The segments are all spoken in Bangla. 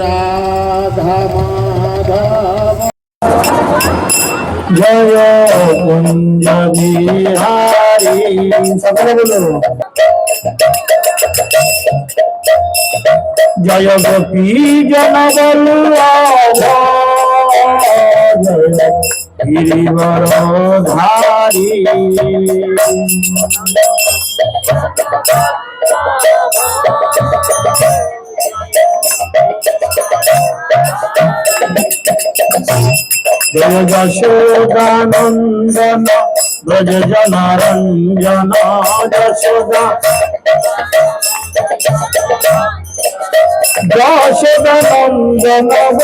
রাধা মাধব জয় কুঞ্জ বিহারী সকলে বলো জয় গোপী জন বল্লভ জয় গিরিবর ধারী জয় যশোদানন্দন ব্রজ জনরঞ্জন যশোদা যশোদানন্দন ব্রজ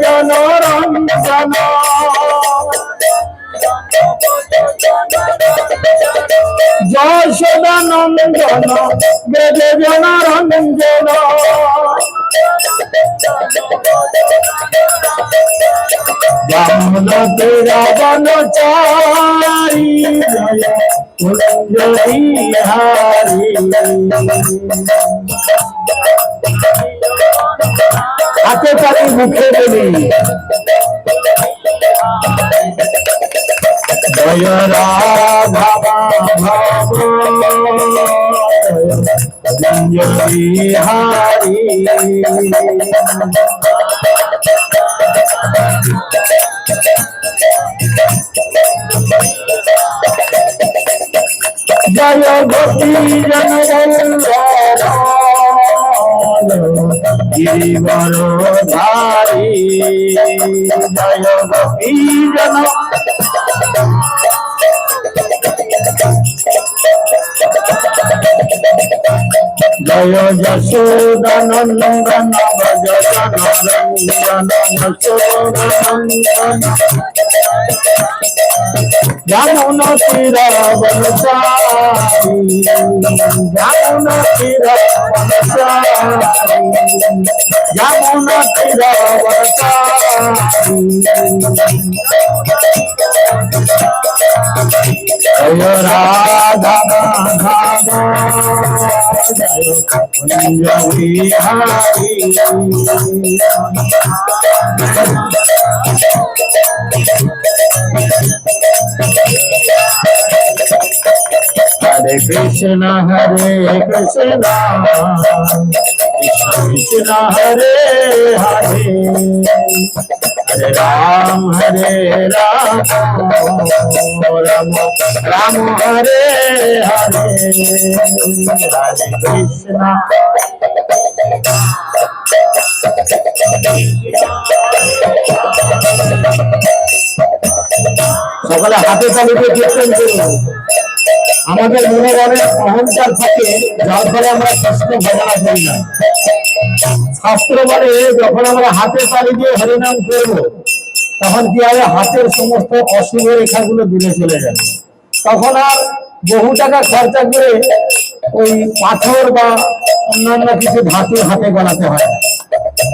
জনরঞ্জন যশোদানন্দন ব্রজ জনরঞ্জন যমুনতে রাবণ চারি জয় কুঞ্জ বিহারী হাতে তালি মুখে বলি জয় রাধা মাধব কুঞ্জ বিহারী জয় গোপী জন গিরিবর ধারী জয় গোপী জন জয় যশোদানন্দন ব্রজ জনরঞ্জন যশোদানন্দন যমুন তীর বনচারী যমুন তীর বনচারী যমুন তীর বনচারী জয় রাধা মাধব জয় কুঞ্জ Bihari Hare Krishna Hare Krishna Krishna Krishna Hare Hare Hare Ram Hare Ram Ram Ram Hare Hare Hare Krishna সকলে হাতে তালিতে কীর্তন করুন আমাদের মনে অনেক অহংকার থাকে যার ফলে আমরা শাস্ত্র ভজনা করি না শাস্ত্র বলে যখন আমরা হাতে তালি দিয়ে হরিনাম করব তখন কি হবে হাতের সমস্ত অশুভ রেখাগুলো দূরে চলে যাবে তখন আর বহু টাকা খরচা করে ওই পাথর বা অন্যান্য কিছু ধাতু হাতে গলাতে হয়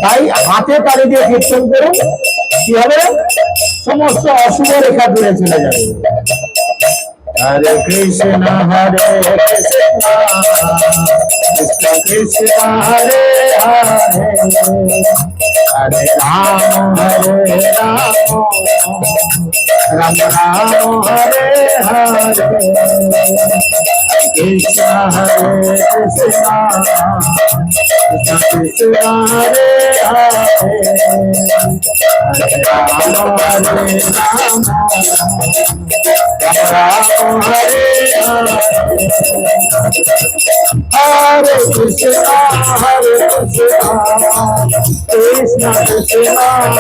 তাই হাতে তালি দিয়ে কীর্তন করুন কি হবে সমস্ত অশুভ রেখা দূরে চলে যাবে Hare Krishna Hare Krishna Krishna Krishna Hare Hare Hare Ram Hare Ram Ram Ram Hare Hare Krishna Hare Krishna Krishna Krishna Hare Hare Hare Ram Hare Ram Hare Hare Krishna Krishna Krishna Hare Hare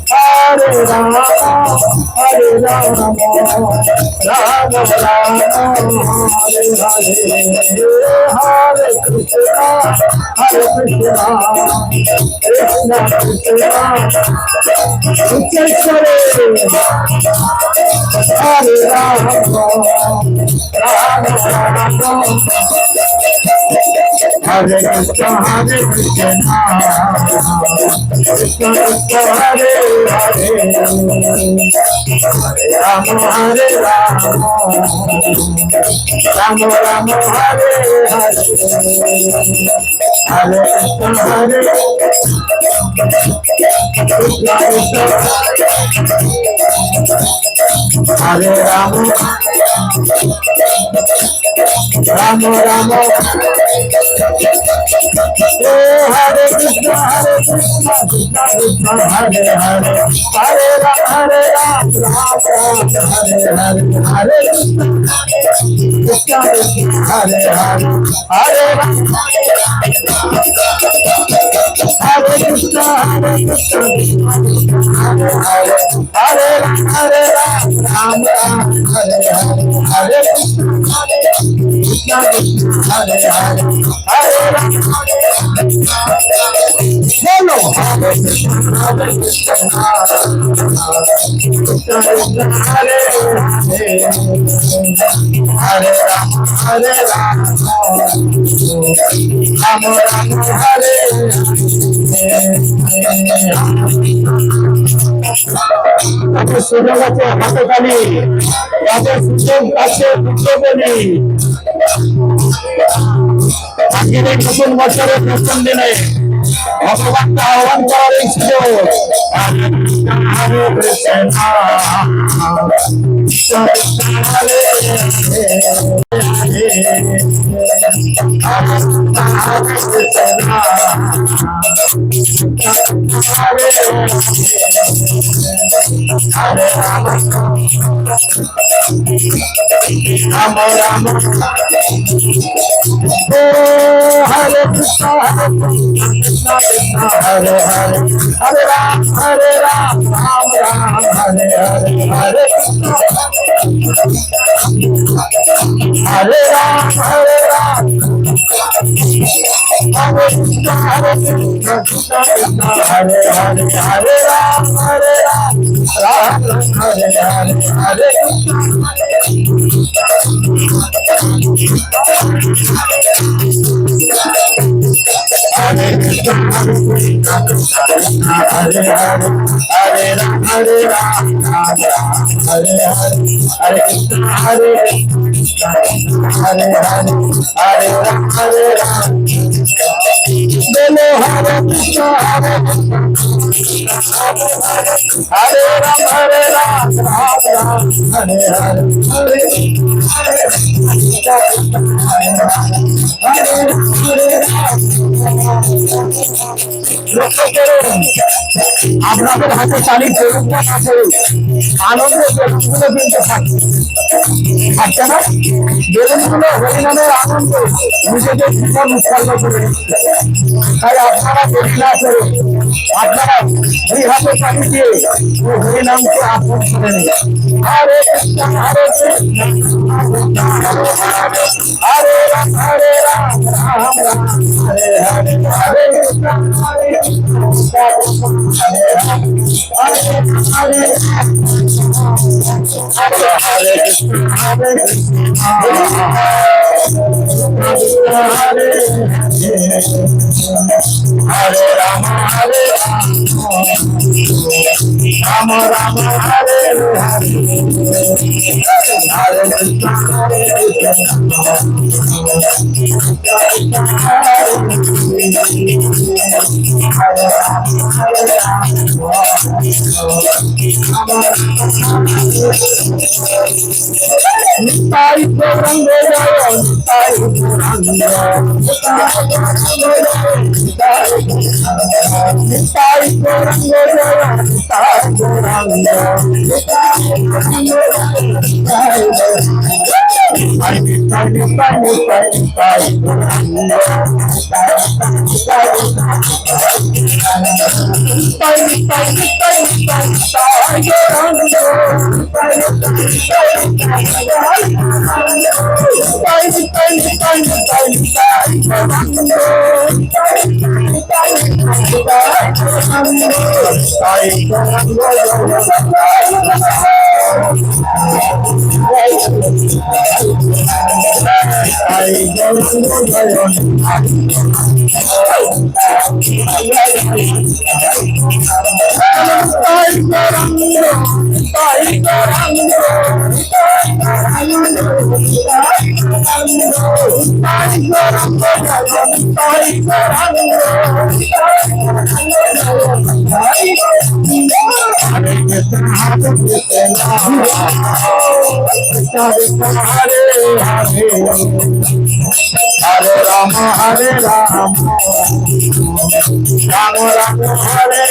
Hare Rama Hare Rama Rama Rama Hare Hare Hare Krishna Krishna Krishna Utteshware Hare Rama Rama Rama Hare Krishna Krishna Krishna Hare Hare Rama Hare Rama Rama Rama Hare Hare Hare Krishna Hare Krishna Krishna Hare Rama Rama Rama Hare Krishna Krishna Krishna Hare Hare Hare Rama Rama Rama Hare Hare Hare Krishna Krishna Hare Hare Hare Rama Hare Krishna Hare Hare Hare Hare Rama Hare Hare Hare Krishna Krishna Hare Hare Hare Rama Bolo Hare Krishna Hare Krishna Hare Hare Rama Hare Rama Rama Rama Hare সোজা গাছে হাতে তালি যাদের সুযোগ আছে বলি আজকের এই নতুন বছরের প্রথম দিনে ভগবানকে আহ্বান করার এই সুযোগ হরে কৃষ্ণ হরে Hare Rama Rama Rama Oh Hare Krishna Krishna Krishna Hare Hare Hare Rama Hare Rama Rama Rama Hare Hare Hare Krishna Hare Rama Hare Rama Hare Krishna Hare Krishna Krishna Krishna Hare Hare Hare Rama Hare Rama Rama Hare Hare Hare Krishna Hare Krishna Hare Krishna Krishna Krishna Hare Hare Hare Rama Hare Rama Hare Hare Hare Krishna Hare Krishna Hare Hare Hare Rama Hare Rama Bolo Hare Krishna Hare Hare Rama Hare Rama Hare Hare আপনাদের হাতে তালি করুন না করুন আনন্দ বেলুনগুলো কিন্তু থাকছে না বেলুনগুলো হরিনামের আনন্দ নিজেদের জীবন উৎসর্গ করে নিচ্ছে তাই আপনারা দেরি না করুন আপনারা দুই হাতে তালি দিয়ে হরিনামকে আপন করে নিন হরে কৃষ্ণ হরে কৃষ্ণ হরে রাম হরে রাম রাম রাম হরে হরে হরে কৃষ্ণ হরে কৃষ্ণ হরে রাম হরে হরে হরে কৃষ্ণ হরে কৃষ্ণ হরে হরে রাম হরে রাম রাম রাম হরে হরে হরে কৃষ্ণ হরে Nitai Goranga Jaya, Nitai Goranga, Nitai Goranga Jaya, Nitai Goranga, Hare Rama, Hare Rama, Rama Rama, Hare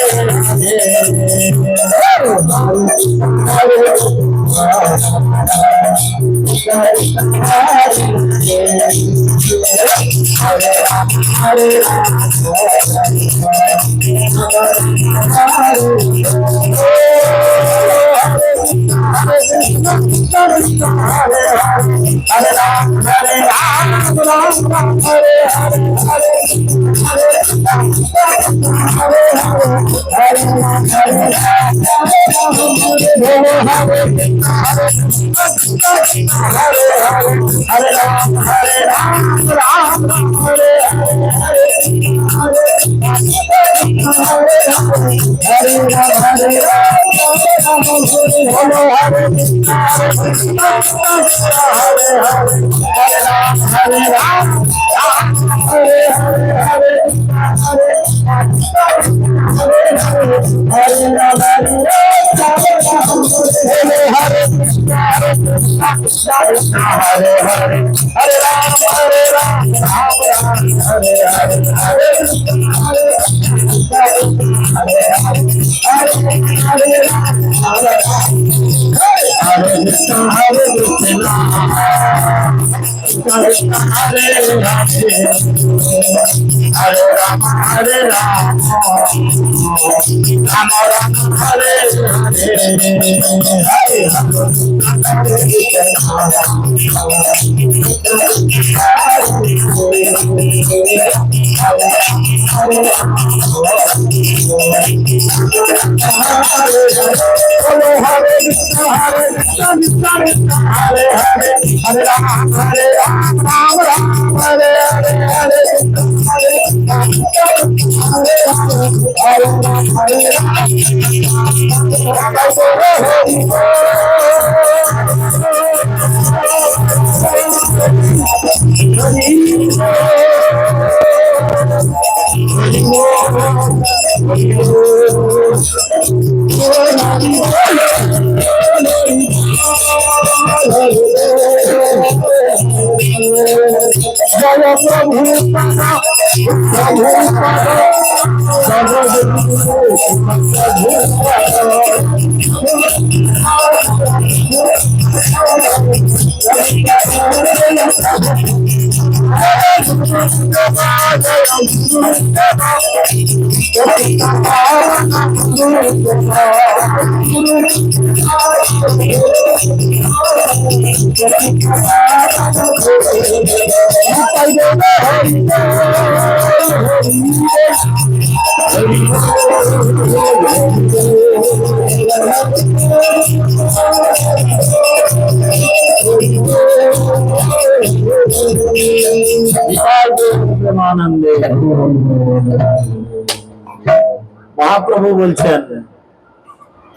Mahaprabhu বলছেন,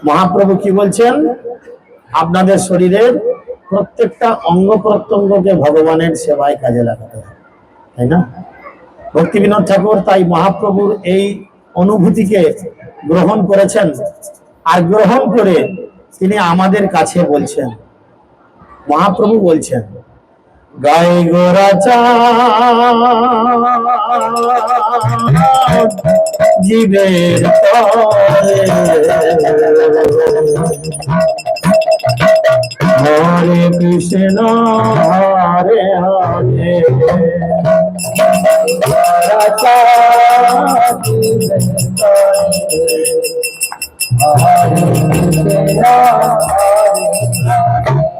মহাপ্রভু কি বলছেন? আপনাদের শরীরের প্রত্যেকটা অঙ্গ প্রত্যঙ্গকে ভগবানের সেবায় কাজে লাগাতে হবে, তাই না? ভক্তি বিনোদ ঠাকুর তাই মহাপ্রভুর এই অনুভূতিকে গ্রহণ করেছেন, আর গ্রহণ করে তিনি আমাদের কাছে বলছেন, মহাপ্রভু বলছেন, গায়ে গোরা জীবের হরে কৃষ্ণ হরে হরে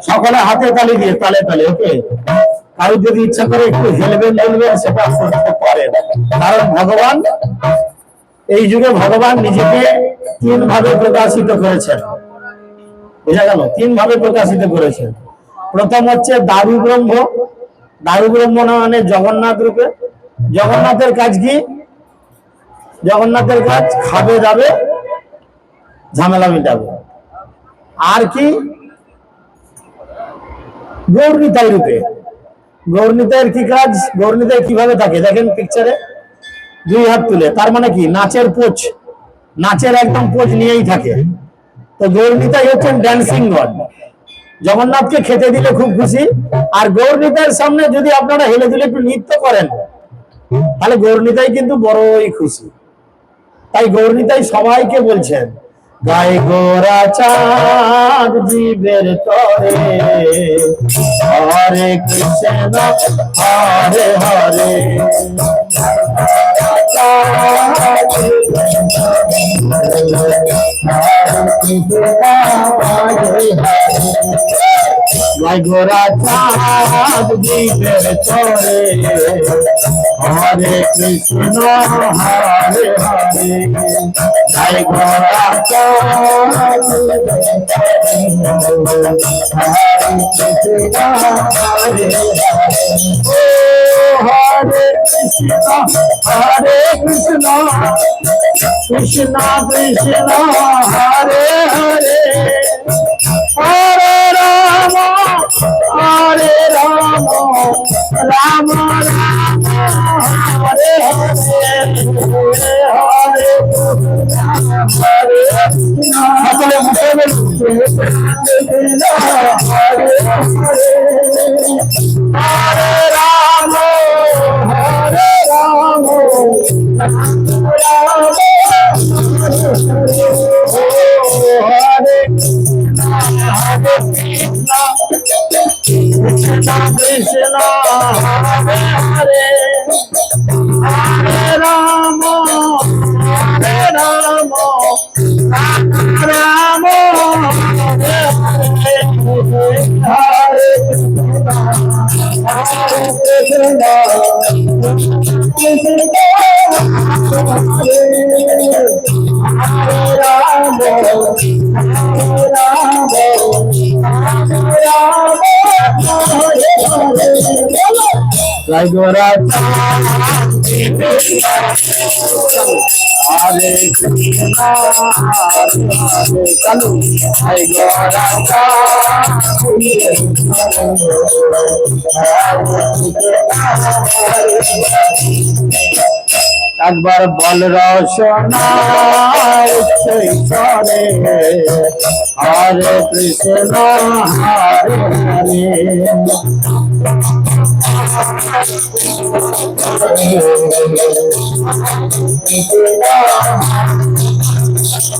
সকলে হাতে তালি দিয়ে তালে তালে, ওকে? কারো যদি ইচ্ছা করে একটু হেলবেন সেটা করতে পারেন, কারণ ভগবান এই যুগে ভগবান নিজেকে তিন ভাবে প্রকাশিত করেছেন। বোঝা গেল? তিন ভাবে প্রকাশিত করেছেন। প্রথম হচ্ছে দারু ব্রহ্ম। দারু ব্রহ্ম মানে জগন্নাথ রূপে। জগন্নাথের কাজ কি? জগন্নাথের কাজ খাবে যাবে ঝামেলা মিটাবে। আর কি? গৌরনিতাই রূপে। গৌরনিতাইয়ের কি কাজ? গৌরনিতাই কিভাবে থাকে দেখেন পিকচারে, দুই হাত তুলে, তার মানে কি? নাচের পোচ, নাচের একদম পোচ নিয়েই থাকে। তো গৌরনীতাই হচ্ছেন ড্যান্সিং গড। জগন্নাথকে খেতে দিলে খুব খুশি, আর গৌরনীতার সামনে যদি আপনারা হেলে দুলে একটু নৃত্য করেন তাহলে গৌরনীতাই কিন্তু বড়ই খুশি। তাই গৌরনীতাই সবাইকে বলছেন, গায়ে গোরা চাঁদ জীবের তরে, হরে কৃষ্ণ হরে হরে, গায়ে গোরা চাঁদ জীবের তরে, হরে কৃষ্ণ হরে হরে, গায়ে গোরা চাঁদ হরে কৃষ্ণ হরে কৃষ্ণ, কৃষ্ণ কৃষ্ণ হরে হরে, হরে রাম হরে রাম, রাম রাম হরে হরে, হরে হরে সকলে মুখে বলুন, হরে হরে রাম হরে রাম, হরে কৃষ্ণ কৃষ্ণ হরে হরে, হরে রাম হরে রাম, রাম হরে হরে, হরে জয় গোরা হরে কৃষ্ণ হরে হরে, চলো জয় গোরা একবার বল রসনা উচ্চরে, হরে কৃষ্ণ হরে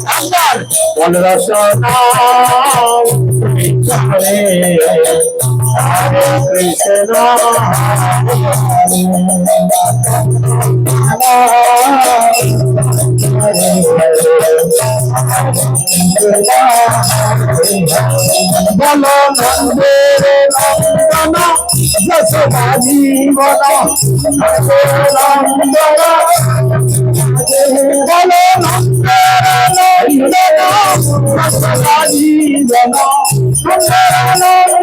হরে, বল রসনা উচ্চরে, হরে কৃষ্ণ বলো নন্দের নন্দন যশোদা জীবন, নন্দন বলো নন্দের নন্দন যশোদা জীবন, নন্দন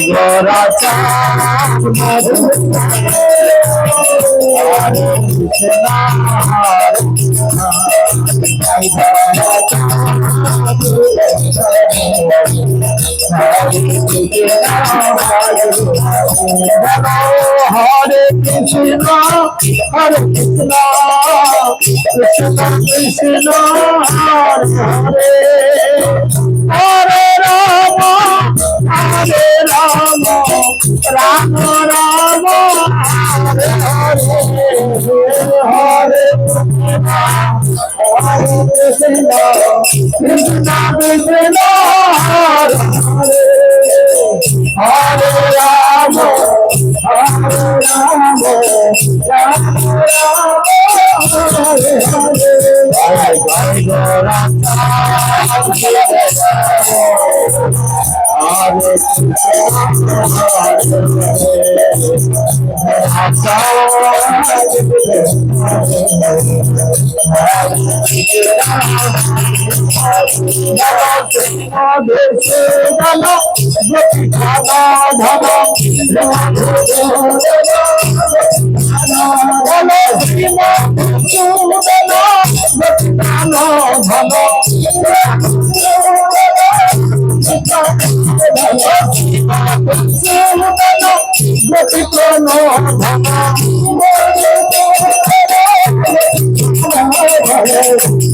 গোরা হরে কৃষ্ণ হরে কৃষ্ণ, কৃষ্ণ কৃষ্ণ হরে হরে, হরে রাম হরে রাম, রাম রাম হরে হরে, হরে কৃষ্ণ কৃষ্ণ কৃষ্ণ হরে হরে, হরে রাম হরে রাম, রাম রাম হরে হরে, জয় গোরা হরে ধন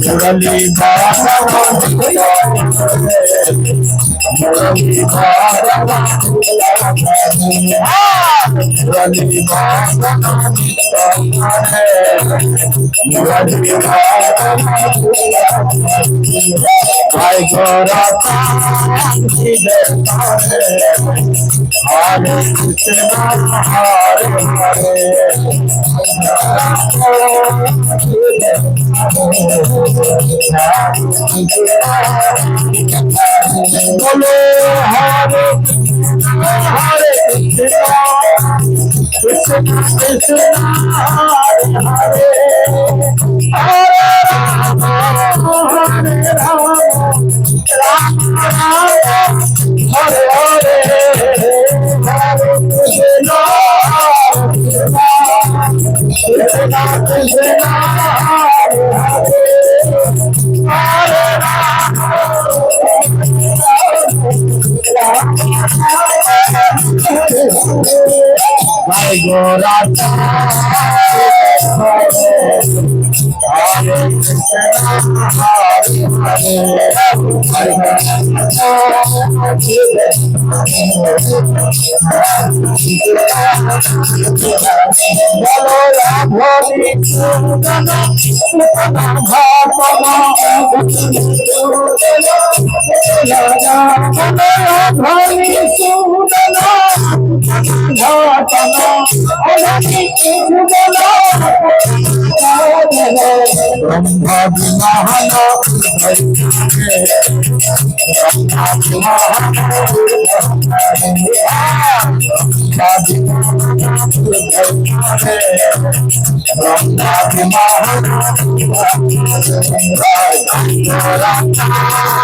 मुरली बाबा मुरली बाबा मुरली बाबा मुरली I got up Hare Krishna Hare Bolo Hare Hare Krishna Krishna Hare Hare Hare Rama Hare Hare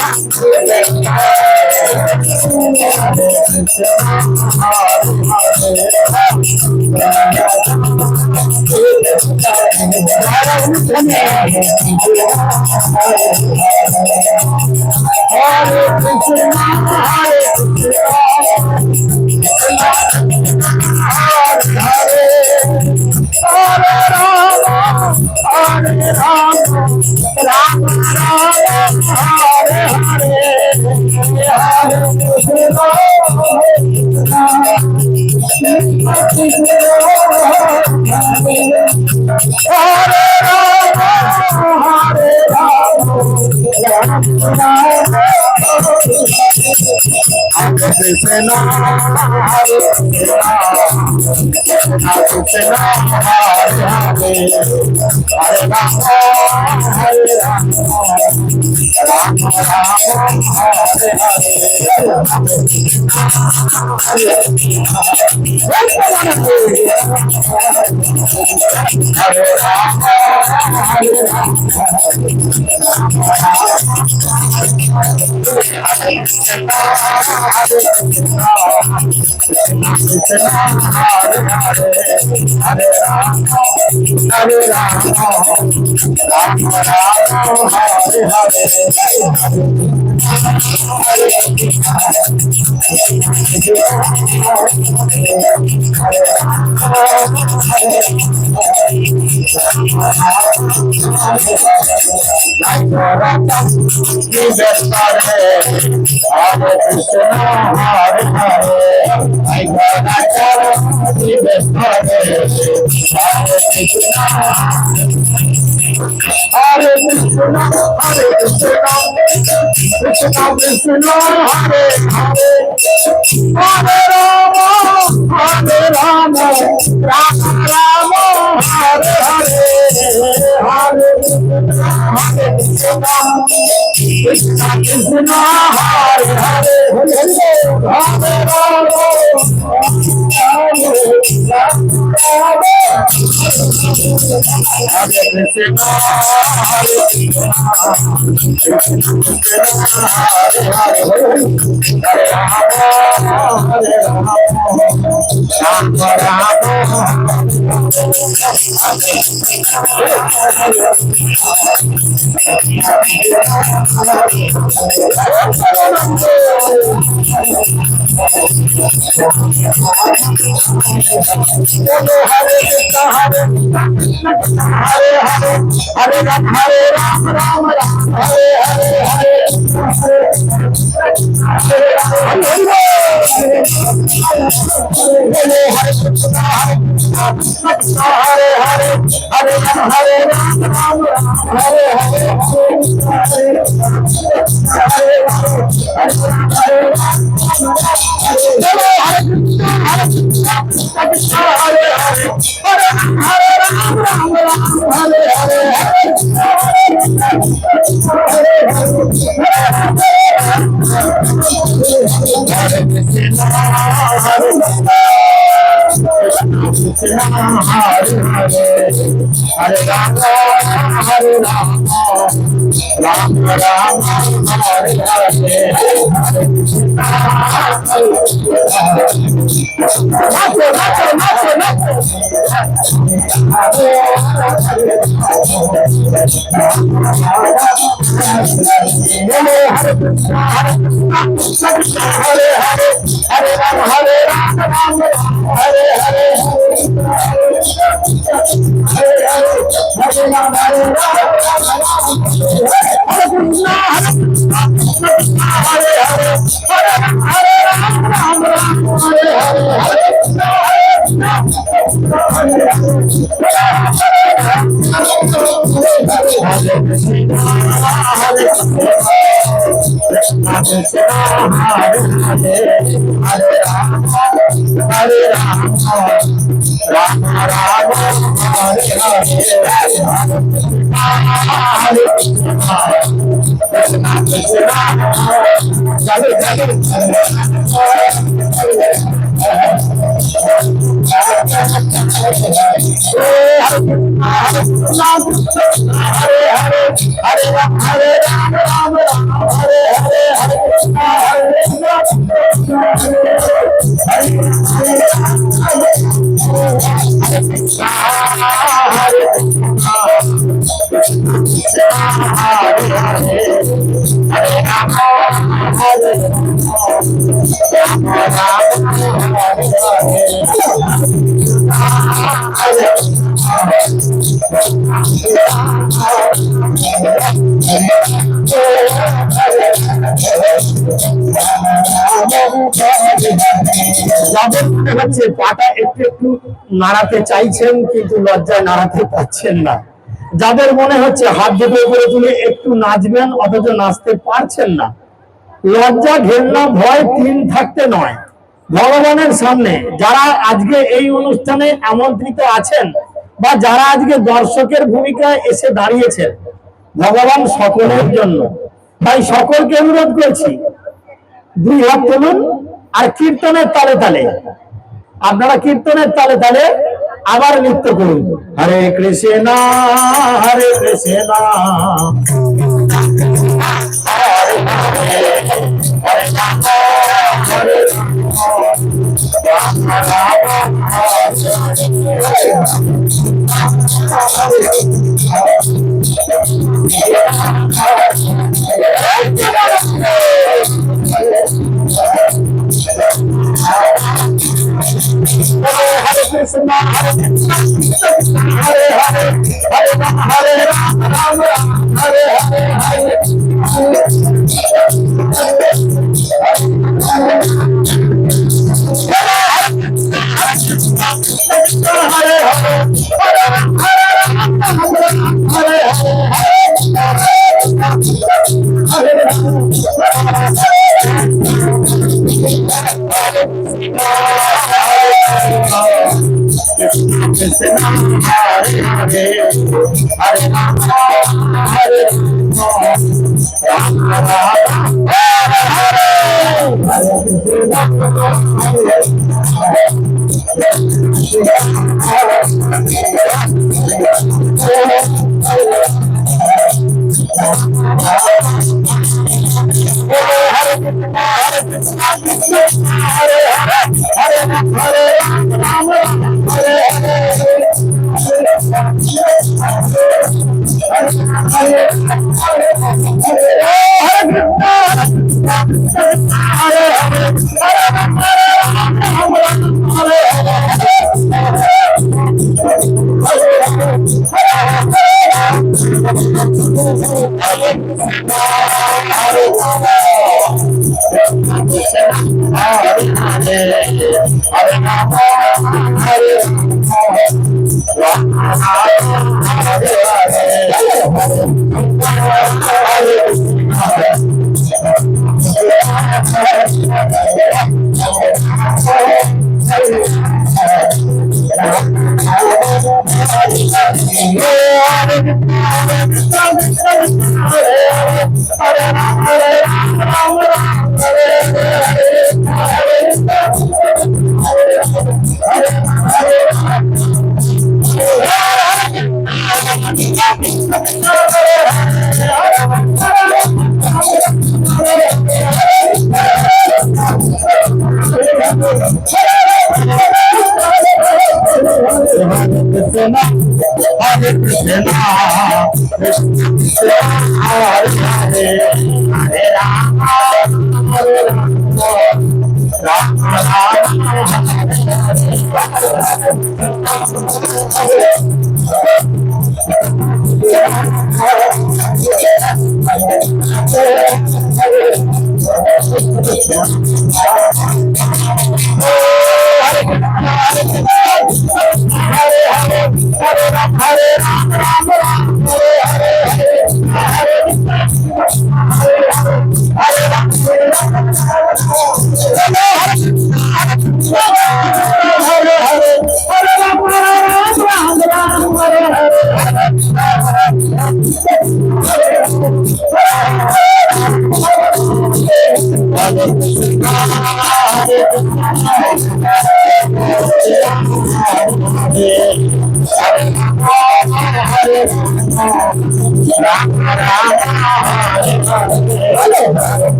Krishna Krishna Hare Hare Gorata Hare Krishna Hare পাটা একটু একটু নাড়াতে চাইছেন কিন্তু লজ্জায় নাড়াতে পারছেন না, যাদের মনে হচ্ছে হাত দুটো উপরে তুলে একটু নাচবেন অথচ নাচতে পারছেন না, লজ্জা ঘেন্না ভয় তিন থাকতে নয়, ভগবানের সামনে যারা আজকে এই অনুষ্ঠানে আমন্ত্রিত আছেন বা যারা আজকে দর্শকের ভূমিকায় এসে দাঁড়িয়েছেন, ভগবান সকলের জন্য। তাই সকলকে অনুরোধ করছি দুই হাত তুলুন আর কীর্তনের তালে তালে, আপনারা কীর্তনের তালে তালে আবার নৃত্য করুন। হরে কৃষ্ণ হরে কৃষ্ণ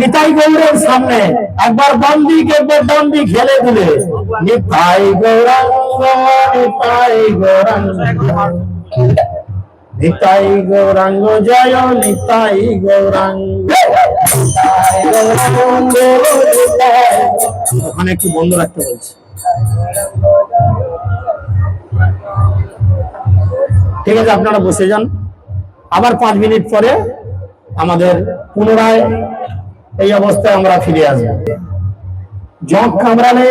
নিতাই গৌরের সামনে একবার বন্দি খেলে দিলে নিতাই গৌরাঙ্গ নিতাই গৌরাঙ্গ নিতাই গৌরাঙ্গ জয় নিতাই গৌরাঙ্গ ওখানে একটু বন্ধ রাখতে বলছি। ঠিক আছে, আপনারা বসে যান, আবার 5 মিনিট পরে আমাদের পুনরায় এই অবস্থায় আমরা ফিরে আসবো। জগ কামড়ালে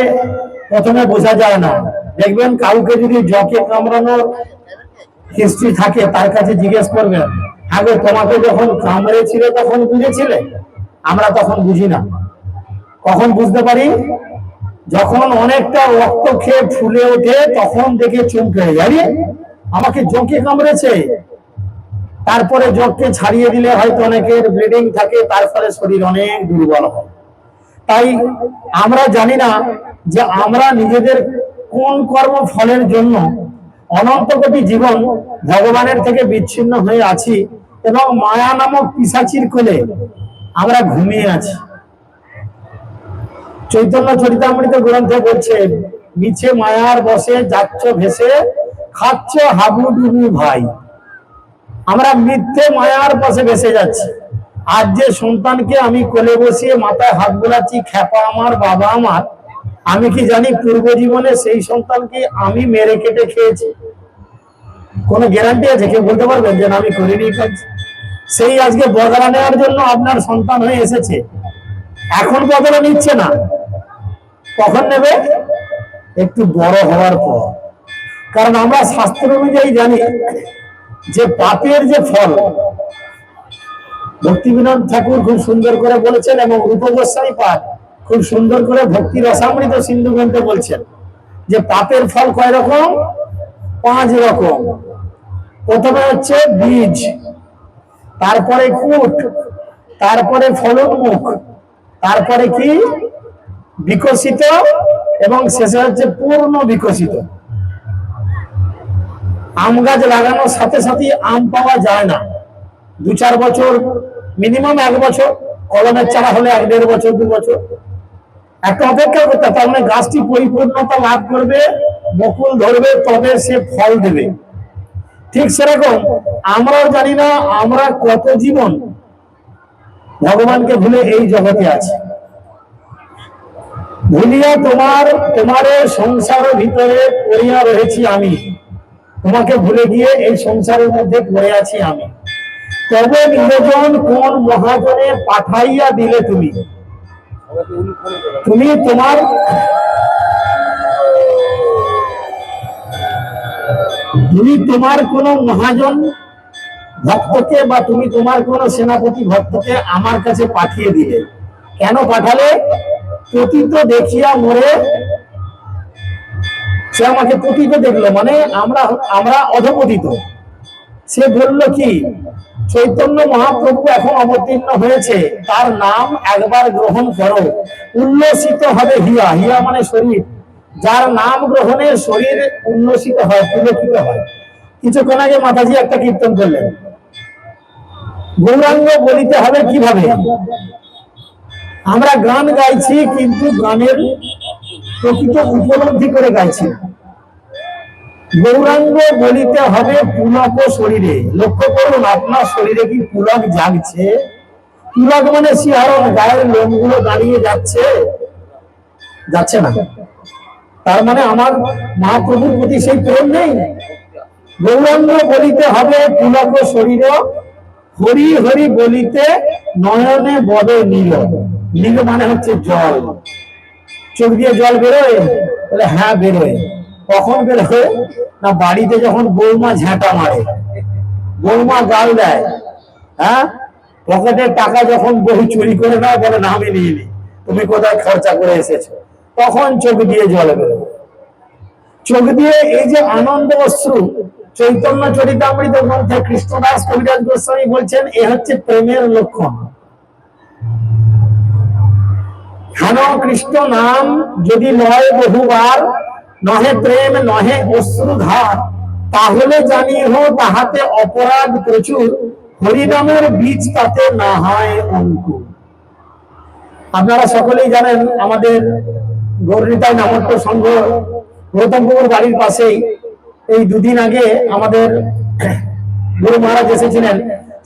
প্রথমে বোঝা যায় না, দেখবেন কাউকে যদি জগে কামড়ানোর হিস্ট্রি থাকে তার কাছে জিজ্ঞেস করবেন, আগে তোমাকে যখন কামড়েছিল তখন বুঝেছিলে? আমরা তখন বুঝি না। কখন বুঝতে পারি? যখন অনেকটা রক্ত খেয়ে ফুলে ওঠে তখন দেখে চমকে যাই, আমাকে জগে কামড়েছে। তারপরে জগকে ছাড়িয়ে দিলে হয়তো অনেকের ব্লিডিং থাকে, তার ফলে শরীর অনেক দুর্বল হয়। তাই আমরা জানি না যে আমরা নিজেদের কোন কর্ম ফলের জন্য অনন্ত কোটি জীবন ভগবানের থেকে বিচ্ছিন্ন হয়ে আছি এবং মায়া নামক পিশাচির কোলে আমরা ঘুমিয়ে আছি। চৈতন্য চরিতামৃত গ্রন্থে বলছে, মিছে মায়ার বসে যাচ্ছ ভেসে, খাচ্ছ হাবুডুবু ভাই। আমরা মিথ্যে মায়ার বসে ভেসে যাচ্ছি। আজ যে সন্তানকে আমি কোলে বসিয়ে মাথায় হাত বোলাচ্ছি, খ্যাপা আমার, বাবা আমার, আমি কি জানি পূর্ব জীবনে সেই সন্তানকে আমি মেরে কেটে খেয়েছি? কোনো গ্যারান্টি আছে? কেউ বলতে পারবেন যে আমি করিনি কাজ? সেই আজকে বদলা নেওয়ার জন্য আপনার সন্তান হয়ে এসেছে, এখন বদলা নিচ্ছে না। কখন নেবে? একটু বড় হওয়ার পর। কারণ আমরা শাস্ত্র অনুযায়ী জানি যে পাপের যে ফল, ভক্তিবিনোদ ঠাকুর খুব সুন্দর করে বলেছেন এবং রূপ গোস্বামী পাঠ খুব সুন্দর করে ভক্তি রসামৃত সিন্ধু গ্রন্থে বলছেন যে পাপের ফল কয় রকম? 5 রকম। প্রথমে হচ্ছে বীজ, তারপরে কূট, তারপরে ফলোন্মুখ, তারপরে কি বিকশিত, এবং শেষে হচ্ছে পূর্ণ বিকশিত। আম গাছ লাগানোর সাথে সাথে আম পাওয়া যায় না, 2-4 বছর, মিনিমাম 1 বছর, কলমের চারা হলে 1-1.5 বছর, 2 বছর একটা অপেক্ষা করতে। তার মানে গাছটি পরিপূর্ণতা লাভ করবে, বকুল ধরবে, তবে সে ফল দেবে। ঠিক সেরকম আমরাও জানি না আমরা কত জীবন ভগবানকে ভুলে এই জগতে আছে। ভুলিয়া তোমার সংসারের ভিতরে পড়িয়া রয়েছি আমি, তোমাকে ভুলে গিয়ে এই সংসারের মধ্যে পড়ে আছি আমি। তবে নিরজন কোন মহাজনে পাঠাইয়া দিলে তুমি, তুমি তোমার কোন মহাজন ভক্তকে বা তুমি তোমার কোন সেনাপতি ভক্তকে আমার কাছে পাঠিয়ে দিলে। কেন পাঠালে? পতিত দেখিয়া মরে, সে আমাকে পতিত দেখলো, মানে আমরা অধপতিত। সে বলল কি, চৈতন্য মহাপ্রভু এখন অবতীর্ণ হয়েছে, তার নাম একবার গ্রহণ করো, উল্লসিত হবে হিয়া। হিয়া মানে শরীর, যার নাম গ্রহণে শরীর উল্লসিত হয়, পুলকিত হয়। কিছুক্ষণ আগে মাতাজি একটা কীর্তন করলেন, গৌরাঙ্গ বলিতে হবে কিভাবে। আমরা গান গাইছি কিন্তু গানের প্রকৃত উপলব্ধি করে গাইছি। গৌরাঙ্গ বলিতে হবে পুলক শরীরে। লক্ষ্য করুন আপনার শরীরে কি পুলক জাগছে? পুলক মানে শিহরণ, গায়ের লোমগুলো দাঁড়িয়ে যাচ্ছে? যাচ্ছে না। তার মানে আমার মহাপ্রভুর প্রতি সেই প্রেম নেই। গৌরাঙ্গ বলিতে হবে পুলক শরীর, হরি হরি বলিতে নয়নে বদে নীল। নীল মানে হচ্ছে জল। চোখ দিয়ে জল বেরোয়? বলে হ্যাঁ বেরোয়। কখন বেরোয় না? বাড়িতে যখন বৌমা ঝাঁটা মারে, বৌমা গাল দেয়, হ্যাঁ, পকেটের টাকা যখন বহু চুরি করে নেয়, বলে না আমি নিয়ে নি, তুমি কোথায় খরচা করে এসেছো, তখন চোখ দিয়ে জল বেরোয়। চোখ দিয়ে এই যে আনন্দ অশ্রু, চৈতন্য চরিতামৃত গ্রন্থে কৃষ্ণদাস কবিরাজ গোস্বামী বলছেন এ হচ্ছে প্রেমের লক্ষণ। হেন কৃষ্ণ নাম যদি লয় বহুবার, নহে প্রেম নহে অশ্রুধার, তাহলে জানিও তাহাতে অপরাধ প্রচুর, হরিনামের বীজ তাতে না হয় অঙ্কুর। আপনারা সকলেই জানেন আমাদের গৌরীতাই নামত্ব সংঘ গৌতমপুর বাড়ির পাশেই এই 2 দিন আগে আমাদের গুরু মহারাজ এসেছিলেন,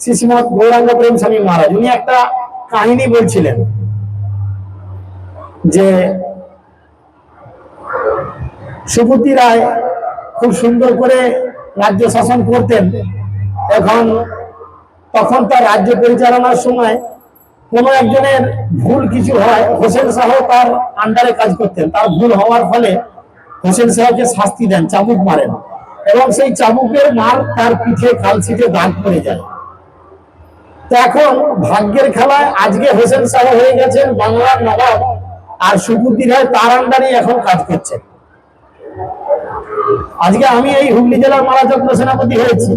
শ্রী শ্রীমৎ গৌরাঙ্গ প্রেম স্বামী মহারাজ। উনি একটা কাহিনী বলছিলেন যে সুবুদ্ধি রায় খুব সুন্দর করে রাজ্য শাসন করতেন। এখন তখন তার রাজ্য পরিচালনার সময় কোনো একজনের ভুল কিছু হয়, হোসেন শাহ তার আন্ডারে কাজ করতেন, তার ভুল হওয়ার ফলে হোসেন শাহকে শাস্তি দেন, চাবুক মারেন, এবং সেই চাবুকের মার তার পিঠে কালছিটে দাগ পড়ে যায়। তো এখন ভাগ্যের খেলায় আজকে হোসেন শাহ হয়ে গেছেন বাংলার নবাব, আর সুবুদ্দিন রায় তার আন্ডারে এখন কাজ করছেন। আজকে আমি এই হুগলি জেলার মারাচক্র সেনাপতি হয়েছি,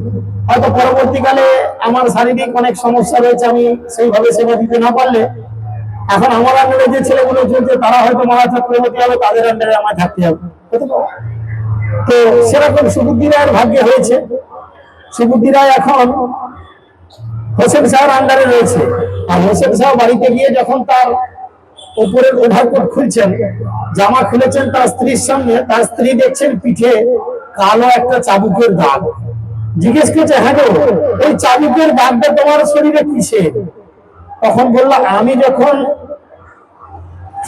হয়তো পরবর্তীকালে আমার শারীরিক অনেক সমস্যা রয়েছে, আমি সেইভাবে সেবা দিতে না পারলে এখন আমার আন্ডারে যে ছেলেগুলো চলছে তারা হয়তো মারাচক্রবর্তী হবে, তাদের আন্ডারে আমায় থাকতে হবে। তো সেরকম সুবুদ্দিন রায়ের ভাগ্যে হয়েছে। সুবুদ্দিন রায় এখন হোসেন শাহর আন্ডারে রয়েছে, আর হোসেন শাহ বাড়িতে গিয়ে যখন তার উপরের ওভারকোট খুলছেন, জামা খুলেছেন তার স্ত্রীর সামনে, তার স্ত্রী দেখছেন পিঠে কালো একটা চাবুকের দাগ। জিজ্ঞেস করছে, হ্যাঁ গো, এই চাবুকের দাগটা তোমার শরীরে কিসে? তখন বললাম, আমি যখন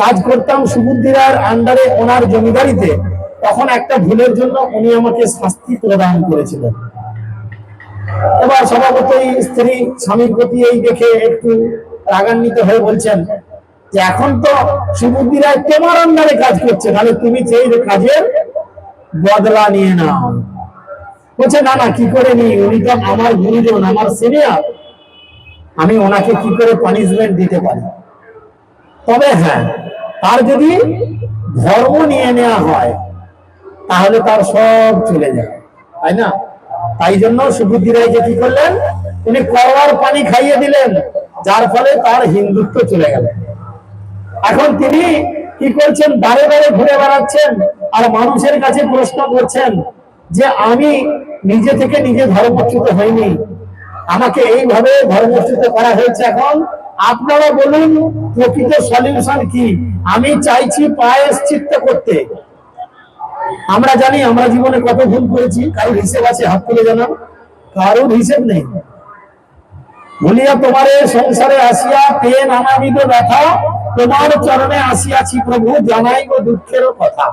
কাজ করতাম সুবুদ্দিন রায়ের আন্ডারে ওনার জমিদারিতে, তখন একটা ভুলের জন্য উনি আমাকে শাস্তি প্রদান করেছিলেন। এবার স্বভাবতই স্ত্রী স্বামীর প্রতি এই দেখে একটু রাগান্বিত হয়ে বলছেন যে এখন তো সুবুদ্দিন রায় তোমার আন্ডারে কাজ করছে, তাহলে তুমি সেই কাজের বদলা নিয়ে নাও। বলছে, না না, কি করে নি, উনি তো আমার গুরুজন, আমার সিনিয়র, আমি ওনাকে কি করে পানিশমেন্ট দিতে পারি? তবে হ্যাঁ, তার যদি ধর্ম নিয়ে নেওয়া হয় তাহলে তার সব চলে যায়, তাই না? তাই জন্য সুবুদ্দিন রায় যে কি করলেন, উনি করলার পানি খাইয়ে দিলেন, যার ফলে তার হিন্দুত্ব চলে গেল। এখন তিনি কি করছেন, বারে বারে ঘুরে বেড়াচ্ছেন আর মানুষের কাছে প্রশ্ন করছেন যে আমি নিজে থেকে নিজে ধর্মচ্যুত হইনি, আমাকে এইভাবে ধর্মচ্যুত করা হয়েছে। এখন আপনারা বলুন প্রকৃত সলিউশন কি? আমি চাইছি প্রায়শ্চিত্ত করতে। আমরা জানি আমরা জীবনে কত ভুল করেছি, কারোর হিসেব আছে? হাত তুলে জানান। কারোর হিসেব নেই। বলিয়া তোমারে সংসারে আসিয়া পেয়ে নানাবিধ ব্যথা, তোমার চরণে আসিয়াছি প্রভু, জানাইব দুঃখের কথা।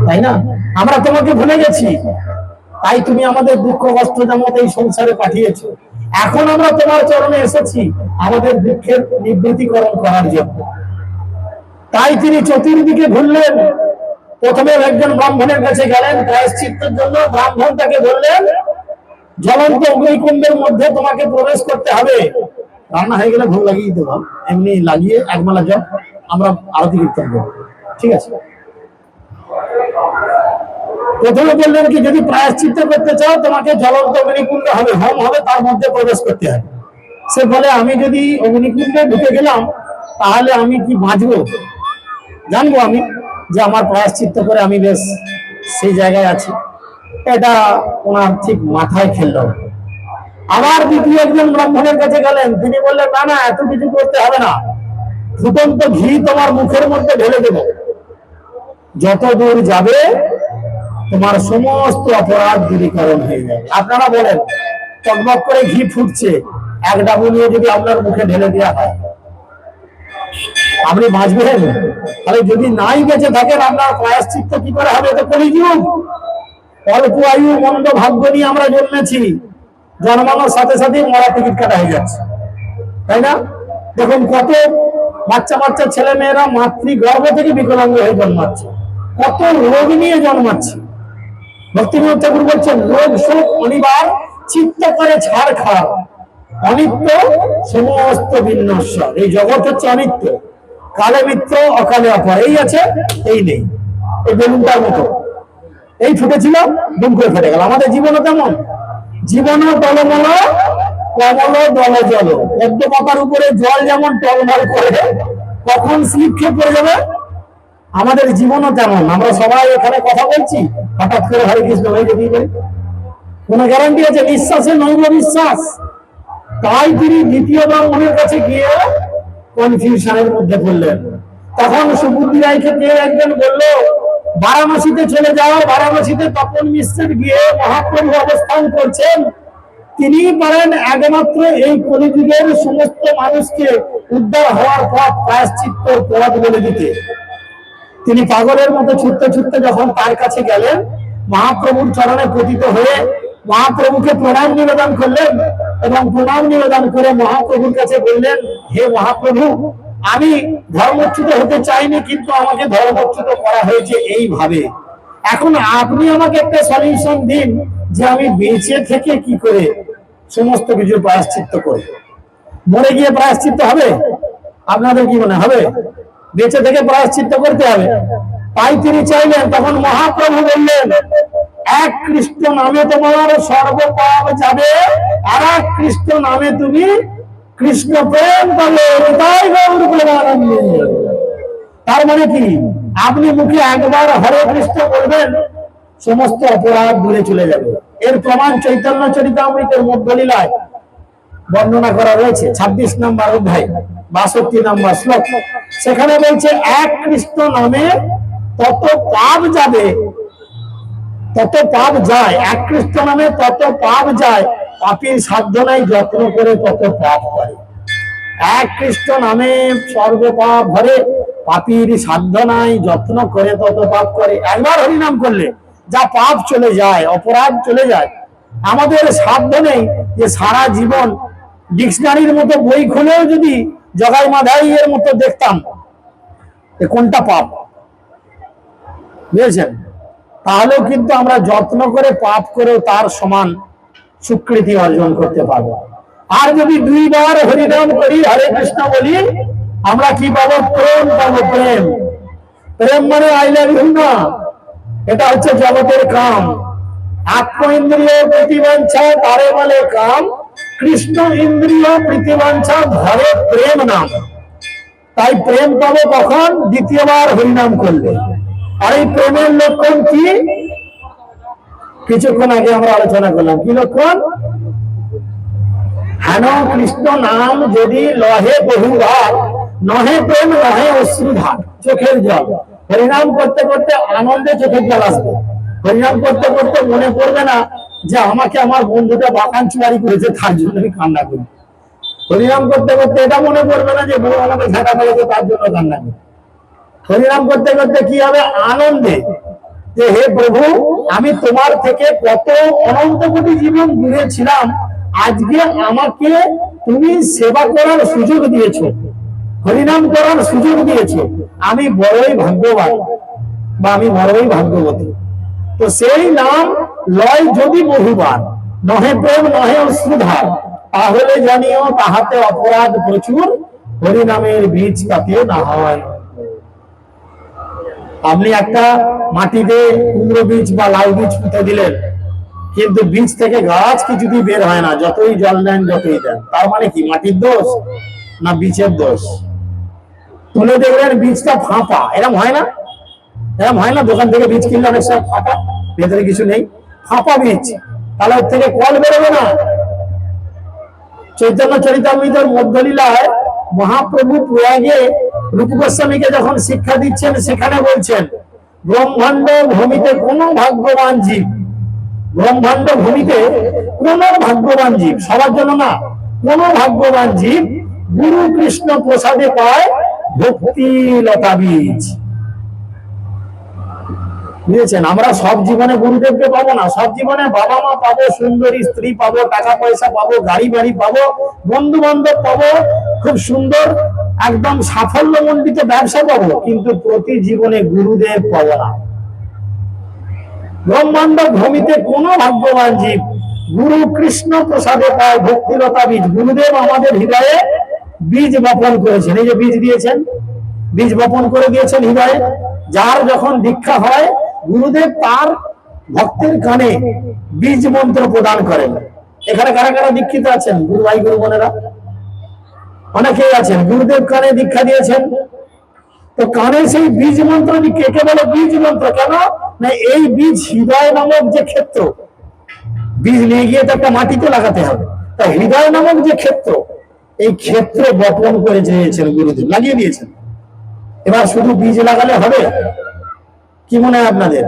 তাই না? আমরা তোমাকে ভুলে গেছি, তাই তুমি আমাদের দুঃখ কষ্ট যেমন এই সংসারে পাঠিয়েছো। এখন আমরা তোমার চরণে এসেছি আমাদের দুঃখের নিবৃত্তিকরণ করার জন্য। তাই তিনি চতুর্দিকে ঘুরলেন। প্রথমে একজন ব্রাহ্মণের কাছে গেলেন প্রায়শ্চিত্তের জন্য। ব্রাহ্মণ তাকে বললেন, জ্বলন্ত অগ্নিকুণ্ডের মধ্যে তোমাকে প্রবেশ করতে হবে। রান্না হয়ে গেলে ভোগ লাগিয়ে দেবো, এমনি লাগিয়ে একমালা জল আমরা আরতি কীর্তন করবো, ঠিক আছে? প্রথমে বললেন কি, যদি প্রায়শ্চিত্ত করতে চাও তোমাকে জ্বলন্ত অগ্নিকুণ্ড হবে, হোম হবে, তার মধ্যে প্রবেশ করতে হবে। সে বলে, আমি যদি অগ্নিকুণ্ডে ঢুকে গেলাম তাহলে আমি কি বাঁচবো? জানবো আমি যে আমার প্রায়শ্চিত্ত করে আমি বেশ সেই জায়গায় আছি? এটা ওনার ঠিক মাথায় খেলল। আবার দ্বিতীয় একজন ব্রাহ্মণের কাছে গেলেন, তিনি বললেন, না না, এত কিছু করতে হবে না, ফুটন্ত ঘি তোমার মুখের মধ্যে ঢেলে দেব, যত দূর যাবে তোমার সমস্ত অপরাধ দূরীকরণ হয়ে যাবে। আপনারা বলেন, টকবক করে ঘি ফুটছে, এক ডাবু নিয়ে যদি আপনার মুখে ঢেলে দেওয়া হয়, আপনি বাঁচবেন? তাহলে যদি নাই বেঁচে থাকেন, আপনার প্রায়শ্চিত্ত কি করে হবে? তো কলিযুগ, অল্প আয়ু মন্দ ভাগ্য নিয়ে আমরা জন্মেছি, জন্মানোর সাথে সাথে মরা টিকিট কাটা হয়ে যাচ্ছে, তাই না? দেখুন কত বাচ্চা বাচ্চা ছেলে মেয়েরা মাতৃগর্ভ থেকে বিকলাঙ্গ হয়ে জন্মাচ্ছে, কত রোগ নিয়ে জন্মাচ্ছে। ভক্তিবিনোদ ঠাকুর বলছেন, রোগ শোক অনিবার, চিত্ত করে ছাড় খার, অনিত্য সমস্ত বিনশ্বর। এই জগৎ হচ্ছে অনিত্য, কালে মিত্র অকালে অপর, এই আছে এই নেই। এই বেলুনটার মতো, এই ফুটেছিল দুম করে ফেটে গেল। আমাদের জীবনও তেমন, জীবনও টলমল কমল দল জল, পদ্ম পাতার উপরে জল যেমন টলমল করে, কখন স্লিপ খেয়ে পড়ে যাবে। আমাদের জীবনও তেমন। আমরা সবাই এখানে কথা বলছি, হঠাৎ করে হরে কৃষ্ণ হয়ে যেতেই পারি, কোন গ্যারান্টি আছে? বিশ্বাসে নৈব বিশ্বাস। তাই তিনি দ্বিতীয় ব্রাহ্মণের কাছে গিয়ে কনফিউশনের মধ্যে পড়লেন। তখন সুবুদ্দিন রায়কে কেউ একজন বলল, বারাণসীতে চলে যাও, বারাণসীতে তপন মিশ্রের গিয়ে মহাপ্রভু অবস্থান করছেন, তিনি পারেন একমাত্র এই কলিযুগের সমস্ত মানুষকে উদ্ধার হওয়ার পথ, প্রায়শ্চিত্তের পথ বলে দিতে। তিনি পাগলের মতো ছুটতে ছুটতে যখন তার কাছে গেলেন, মহাপ্রভুর চরণে পতিত হয়ে মহাপ্রভুকে প্রণাম নিবেদন করলেন। এবং প্রণাম নিবেদন করে মহাপ্রভুর কাছে বললেন, হে মহাপ্রভু, আমি ধর্মচ্যুত হতে চাইনি, কিন্তু আমাকে ধর্মচ্যুত করা হয়েছে এইভাবে। এখন আপনি আমাকে একটা সলিউশন দিন যে আমি বেঁচে থেকে কি করে সমস্ত কিছু প্রায়শ্চিত্ত করি। মরে গিয়ে প্রায়শ্চিত্ত হবে? আপনাদের কি মনে হবে? বেঁচে থেকে প্রায়শ্চিত্ত করতে হবে। তাই তিনি চাইলেন। তখন মহাপ্রভু বললেন, এক কৃষ্ণ নামে তোমার সর্বপাপ যাবে, আর এক কৃষ্ণ নামে তুমি কৃষ্ণ প্রেম পাবে। তাই গৌর প্রেমানন্দে। তার মানে কি, আপনি মুখে একবার হরে কৃষ্ণ বলবেন, সমস্ত অপরাধ দূরে চলে যাবে। এর প্রমাণ চৈতন্য চরিতামৃতের মধ্যলীলায় বর্ণনা করা রয়েছে, 26 নম্বর অধ্যায় 62 নম্বর শ্লোক। সেখানে বলছে, এক কৃষ্ণ নামে তত পাপ যাবে, তত পাপ যায়। এক কৃষ্ণ নামে তত পাপ যায়, পাপীর সাধ্য নাই, যত্ন করে তত পাপ করে। এক কৃষ্ণ নামে সর্বপাপ ভরে, পাপীর সাধ্য নাই, যত্ন করে তত পাপ করে। একবার হরিনাম করলে যা পাপ চলে যায়, অপরাধ চলে যায়। আমাদের সাধ্য নেই যে সারা জীবন ডিকশনারির মতো বই খুলেও যদি জগাই মাধাই এর মতো দেখতাম কোনটা পাপ, বুঝেছেন, তাহলেও কিন্তু আমরা যত্ন করে পাপ করেও তার সমান স্বীকৃতি অর্জন করতে পারবো। আর যদি 2 বার হরিনাম করি, হরে কৃষ্ণ বলি, আমরা কি পাবো? প্রেম পাবো। প্রেম, প্রেম মানে আই লাভ ইউ না, এটা হচ্ছে জগতের কাম। আত্ম ইন্দ্রিয় প্রতিবাঞ্ছা তারে বলে কাম, কৃষ্ণ ইন্দ্রিয় প্রতিবাঞ্ছা ধরে প্রেম নাম। তাই প্রেম পাবো কখন? 2য়-বার হরিনাম করলে। আর এই প্রেমের লক্ষণ কি? কিছুক্ষণ আগে আমরা আলোচনা করলাম। কি লক্ষণ? হেন কৃষ্ণ নাম যদি লহে বহুবার, নহে প্রেম নহে অশ্রুধার। চোখের জল। হরিনাম করতে করতে আনন্দে চোখের জল আসবে। হরিনাম করতে করতে মনে পড়বে না যে আমাকে আমার বন্ধুটা বাগান চুয়ারি করেছে, তার জন্য আমি কান্না করি। হরিনাম করতে করতে এটা মনে পড়বে না যে বউ আমাকে ঝাঁটা মেরেছে, তার জন্য কান্না করি। হরিনাম করতে করতে কি হবে? আনন্দে, যে হে প্রভু, আমি তোমার থেকে কত অনন্ত কোটি জীবন দূরে ছিলাম, আজকে আমাকে তুমি সেবা করার সুযোগ দিয়েছো, হরিনাম করার সুযোগ দিয়েছো। আমি বড়ই ভাগ্যবান, বা আমি বড়ই ভাগ্যবতী। তো সেই নাম লয় যদি বহুবার, নহে প্রেম নহে অশ্রুধার, তাহলে জানিও তাহাতে অপরাধ প্রচুর, হরিনামের বীজ তাতে না হয়। আপনি একটা মাটিতে কুমড়ো বীজ বা লাউ বীজ পুঁতে দিলেন, কিন্তু বীজ থেকে গাছ কিছুতেই বের হয় না, যতই জল দেন যতই দেন। তার মানে কি? মাটির দোষ না বীজের দোষ? তুলে দেখলেন বীজটা ফাঁপা। এরকম হয় না? এরকম হয় না? দোকান থেকে বীজ কিনলে অনেক সময় ফাঁপা, ভেতরে কিছু নেই, ফাঁপা বীজ, তাহলে ওর থেকে কল বেরোবে না। চৈতন্য চরিতামৃতের মধ্যলীলায় মহাপ্রভু প্রয়াগে রূপ গোস্বামীকে যখন শিক্ষা দিচ্ছেন, সেখানে বলছেন, ব্রহ্মাণ্ড ভূমিতে কোন ভাগ্যবান জীব, ব্রহ্মাণ্ড ভূমিতে কোন ভাগ্যবান জীব, সবার জন্য না, কোন ভাগ্যবান জীব গুরু কৃষ্ণ প্রসাদে পায় ভক্তি লতা বীজ। বুঝেছেন? আমরা সব জীবনে গুরুদেবকে পাবো না, সব জীবনে বাবা মা পাবো, সুন্দরী স্ত্রী পাবো, টাকা পয়সা পাবো, গাড়ি বাড়ি পাবো, বন্ধু বান্ধব পাবো, খুব সুন্দর একদম সাফল্যমণ্ডিত ব্যবসা পাবো, কিন্তু প্রতি জীবনে গুরুদেব পাবো না। ব্রহ্মাণ্ড ভূমিতে কোন ভাগ্যবান জীব গুরু কৃষ্ণ প্রসাদে পায় ভক্তিলতা বীজ। গুরুদেব আমাদের হৃদয়ে বীজ বপন করেছেন, এই যে বীজ দিয়েছেন, বীজ বপন করে দিয়েছেন হৃদয়ে। যার যখন দীক্ষা হয়, গুরুদেব তার ভক্তের কানে বীজ মন্ত্র প্রদান করেন। এখানে কারা কারা দীক্ষিত আছেন? গুরু ভাই গুরু বোনেরা অনেকেই আছেন, গুরুদেব কানে দীক্ষা দিয়েছেন। তো কানে সেই বীজ মন্ত্র, কে বলে বীজ মন্ত্র? কেন না, এই বীজ হৃদয় নামক যে ক্ষেত্র, বীজ নিয়ে গিয়ে তো একটা মাটিতে লাগাতে হবে, তাই হৃদয় নামক যে ক্ষেত্র, এই ক্ষেত্রে বপন করে দিয়েছেন গুরুদেব, লাগিয়ে দিয়েছেন। এবার শুধু বীজ লাগালে হবে? কি মনে হয় আপনাদের?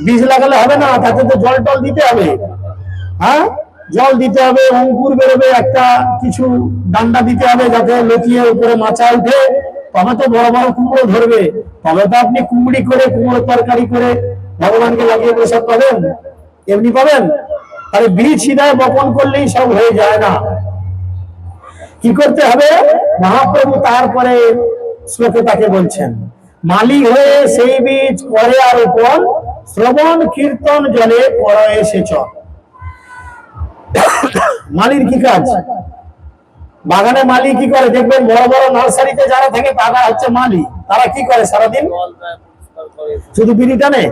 বীজ লাগালে হবে না, তাতে তো জল টল দিতে হবে। হ্যাঁ, জল দিতে হবে, অঙ্কুর বেরোবে, একটা কিছু ডান্ডা দিতে হবে যাতে লতিয়ে উপরে মাচা উঠে, তবে তো বড় বড় কুমড়ো ধরবে। তবে তো আপনি কুমড়ি করে, কুমড়ো তরকারি করে ভগবানকে লাগিয়ে প্রসাদ পাবেন, এমনি পাবেন? আরে বীজ হৃদয়ে বপন করলেই সব হয়ে যায় না, কি করতে হবে? মহাপ্রভু তারপরে শ্লোকে তাকে বলছেন, মালি হয়ে সেই বীজ করে আর রোপণ, শ্রবণ কীর্তন জলে পড়ে এসেছ। মালির কি কাজ? বাগানে মালি কি করে? দেখবেন বড় বড় নার্সারিতে যারা থাকে তারা হচ্ছে মালি। তারা কি করে? সারাদিন শুধু বিড়ি টানে,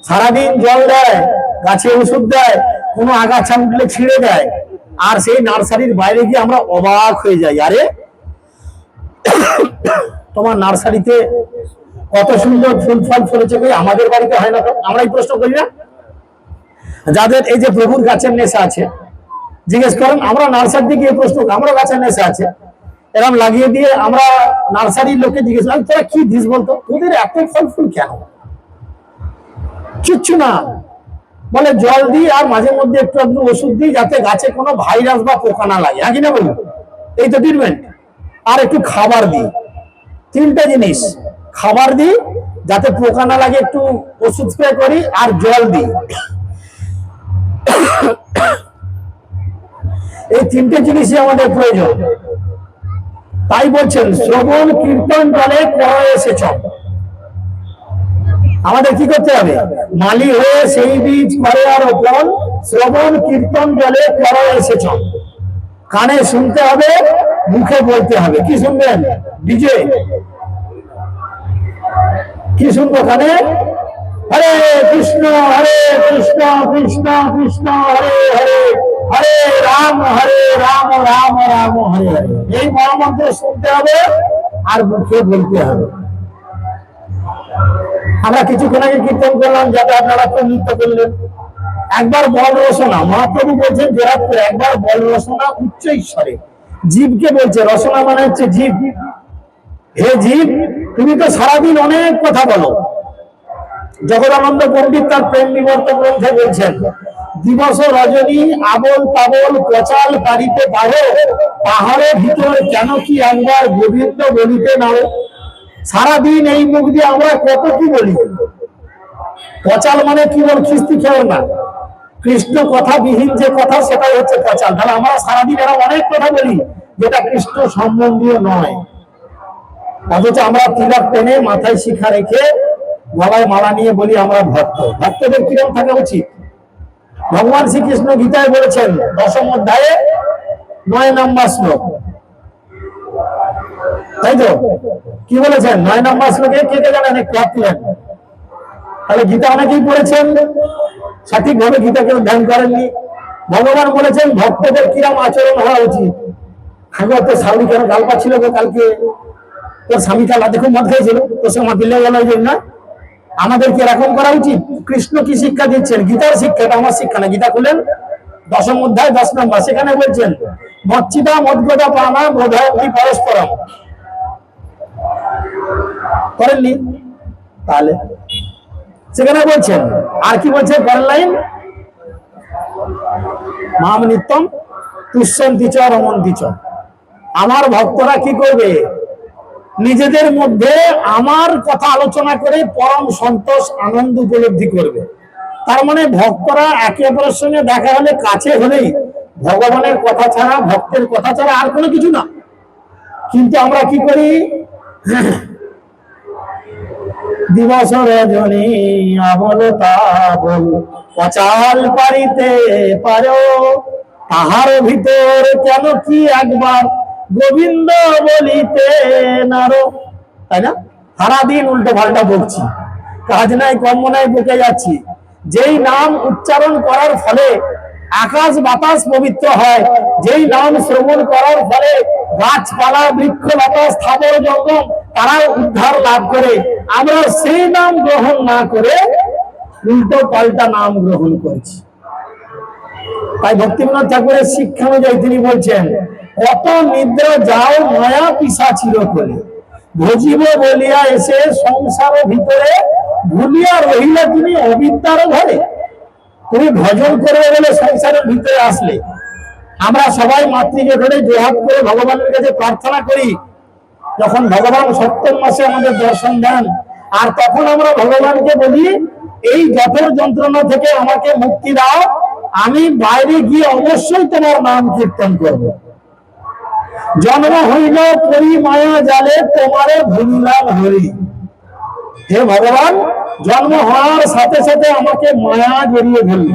সারাদিন জল দেয়, গাছে ওষুধ দেয়, কোনো আগাছা উঠলে ছিঁড়ে দেয়, আর সেই নার্সারির বাইরে গিয়ে আমরা অবাক হয়ে যাই, আরে তোমার নার্সারিতে কত সুন্দর ফুল ফল ফলেছে, আমাদের বাড়িতে হয় না? তো আমরা এই প্রশ্ন করি না? যাদের এই যে প্রভুর গাছের নেশা আছে, জিজ্ঞেস করেন, আমরা নার্সারি গিয়ে প্রশ্ন, আমরা গাছের নেশা আছে এরকম লাগিয়ে দিয়ে আমরা নার্সারির লোককে জিজ্ঞেস করি, তোরা কি দিস বলতো, তোদের এত ফল ফুল কেন? কিচ্ছু না, বলে জল দিই আর মাঝে মধ্যে একটু একটু ওষুধ দিই যাতে গাছে কোনো ভাইরাস বা পোকা না লাগে। হ্যাঁ কিনা বলুন? এই তো ট্রিটমেন্ট। আর একটু খাবার দিই, তিনটা জিনিস, খাবার দিই যাতে পোকা না লাগে, একটু ওষুধ স্প্রে করি, আর জল দিই। এই তিনটে জিনিসই আমাদের প্রয়োজন। তাই বলছেন শ্রবণ কীর্তন জলে পড়ে এসেছ। আমাদের কি করতে হবে? মালি হয়ে সেই বীজ করে আর রোপণ, শ্রবণ কীর্তন জলে পড়ে এসেছ। কানে শুনতে হবে, মুখে বলতে হবে। কি শুনবেন? ডিজে? কি শুনবো কানে? হরে কৃষ্ণ কৃষ্ণ কৃষ্ণ হরে হরে, হরে রাম রাম রাম হরে হরে। এই মহামন্ত্র শুনতে হবে আর মুখে বলতে হবে। আমরা কিছুক্ষণ আগে কীর্তন করলাম, যাতে আপনারা তো নৃত্য করলেন। একবার বল রসনা, মহাপ্রভু বলছেন জোড়াপুরে, একবার বল রসনা উচ্চ ঈশ্বরে। জীবকে বলছে, রসনা মানে হচ্ছে জীব। হে জীব, তুমি তো সারাদিন অনেক কথা বলো। জগদানন্দ পণ্ডিত তার প্রেম নিবর্ত গ্রন্থে বলছেন, দিবস রজনী আবল তাবল কচাল পারিতে পারো, পাহাড়ের ভিতরে কেন কি একবার গোবিন্দ বলিতে নাও। সারাদিন এই মুখ দিয়ে আমরা কত কি বলি। কচাল মানে কি বল? খিস্তি খেও না, কৃষ্ণ কথা বিহীন যে কথা সেটাই হচ্ছে কচাল। তাহলে আমরা সারাদিন এরা অনেক কথা বলি যেটা কৃষ্ণ সম্বন্ধীয় নয়। অথচ আমরা তিলক টেনে মাথায় শিখা রেখে গলায় মালা নিয়ে বলি আমরা ভক্ত। ভক্তদের কিরকম থাকা উচিত? ভগবান শ্রীকৃষ্ণ গীতায় বলেছেন 10ম অধ্যায়ে 9 নম্বর শ্লোক, তাই তো? কি বলেছেন 9 নম্বর শ্লোকে? কে কে জানেন একটু হাত তুলেন। তাহলে গীতা অনেকেই পড়েছেন, সঠিকভাবে গীতা কেউ ধ্যান করেননি। ভগবান বলেছেন ভক্তদের কিরকম আচরণ হওয়া উচিত। আগে তোর স্বামী কেন গাল পাচ্ছিল কালকে? তোর স্বামী কাল রাতে খুব মদ খেয়েছিল, তোর সঙ্গে দিল্লে গেল, ওই জন্য আমাদের কি এরকম করা উচিত? কৃষ্ণ কি শিক্ষা দিচ্ছেন? গীতার শিক্ষা, এটা আমার শিক্ষা না। গীতা খুলেন 10ম অধ্যায় 10 নম্বর, সেখানে বলছেন মচ্ছিদা মদ্গদা পানা বোধয় পরস্পরম। করেননি? তাহলে সেখানে বলছেন, আর কি বলছে পরের লাইন? মাম নিত্যম তুষ্যন্তি চ রমন্তি চ। আমার ভক্তরা কি করবে? নিজেদের মধ্যে আমার কথা আলোচনা করে পরম সন্তোষ আনন্দ উপলব্ধি করবে। তার মানে ভক্তরা একে অপরের সঙ্গে দেখা হলে, কাছে হলেই ভগবানের কথা ছাড়া, ভক্তের কথা ছাড়া আর কোনো কিছু না। কিন্তু আমরা কি করি? দিবস রজনী আবল তাবল কচাল পারিতে পারো, তাহার ভিতর কেন কি একবার গোবিন্দ বলিতে নারো। তাই না? সারাদিন উল্টো পাল্টা বলছি, কাজ নাই কর্ম নাই, বকে যাচ্ছি। যেই নাম উচ্চারণ করার ফলে আকাশ বাতাস পবিত্র হয়, যেই নাম শ্রবণ করার ফলে গাছপালা বৃক্ষলতা স্থাবর জঙ্গম তারা উদ্ধার লাভ করে, আমরা সেই নাম গ্রহণ না করে উল্টো পাল্টা নাম গ্রহণ করছি। তাই ভক্তিবিনোদ ঠাকুরের শিক্ষা অনুযায়ী তিনি বলছেন, কত নিদ্রা যাও মায়া পিশাচির কোলে, ভজিব বলিয়া এসে সংসার ভিতরে ভুলিয়া রহিলা তুমি অবিদ্যার ঘরে। তুমি ভজন করবে বলে সংসারের ভিতরে আসলে। আমরা সবাই মাতৃকে ধরে জোহাত করে ভগবানের কাছে প্রার্থনা করি, যখন ভগবান ৭০ মাসে আমাদের দর্শন দেন, আর তখন আমরা ভগবানকে বলি এই জঠর যন্ত্রণা থেকে আমাকে মুক্তি দাও, আমি বাইরে গিয়ে অবশ্যই তোমার নাম কীর্তন করব। জন্ম হইল পরি মায়া জালে তোমারে ভুললাম হরি। হে ভগবান, জন্ম হওয়ার সাথে সাথে আমাকে মায়া জড়িয়ে ধরল,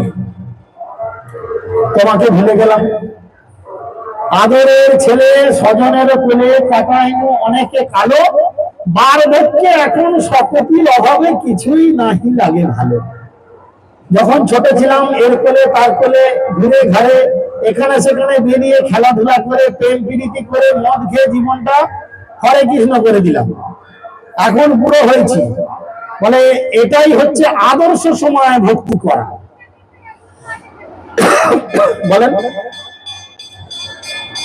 তোমাকে ভুলে গেলাম। আদরের ছেলে স্বজনের কোলে কাটাইনু অনেকে কালো, বার্ধক্যে এখন সকতির অভাবে কিছুই নাহি লাগে ভালো। যখন ছোট ছিলাম এর কোলে তার কোলে ঘুরে ঘাড়ে এখানে সেখানে বেরিয়ে খেলাধুলা করে প্রেম প্রীতি করে মদ খেয়ে জীবনটা হরে কৃষ্ণ করে দিলাম। এখন বুড়ো হয়েছি বলে এটাই হচ্ছে আদর্শ সময় ভক্তি করা। বলেন,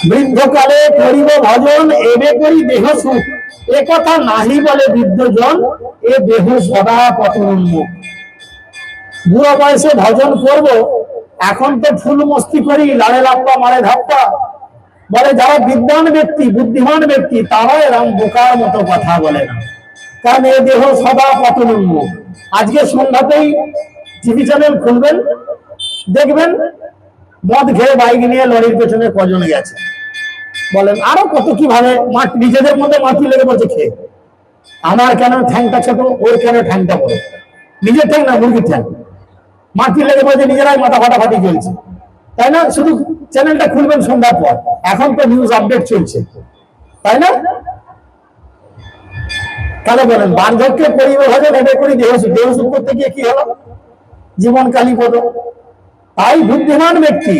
বৃদ্ধকালে করিব ভজন এবে করি দেহ সুখ, এ কথা নাহি বলে বৃদ্ধজন, এ দেহ সদা পতনোন্মুখ। বুড়ো বয়সে ভজন করব, এখন তো ফুল মস্তি করি, লাড়ে লাপ্পা মারে ধাপ্পা। বলে যারা বিদ্বান ব্যক্তি বুদ্ধিমান ব্যক্তি তারা এরকম বোকার মতো কথা বলে না, কারণ এ দেহ সদা পতনোন্মুখ। আজকে সন্ধ্যাতেই টিভি চ্যানেল খুলবেন, দেখবেন মদ খেয়ে বাইক নিয়ে লরির পেছনে কজন গেছে। বলেন আরো কত কিভাবে নিজেদের মধ্যে মাটি লেগে বলছে খেয়ে, আমার কেন ঠ্যাংটা ছোট, ওর কেন ঠ্যাংটা বড়, নিজের ঠ্যাং না মুরগির ঠ্যাং, মাটি লেগে বলছে নিজেরাই মাথা ফাটাফাটি চলছে, তাই না? শুধু চ্যানেলটা খুলবেন সন্ধ্যার পর, এখন তো নিউজ আপডেট চলছে, তাই না? তাহলে বলেন বার্ধক্যে করিব ভজন এবে করি দেহ সুখ, দেহ সুখ করতে গিয়ে কি হলো? জীবন কালীপদ। তাই বুদ্ধিমান ব্যক্তি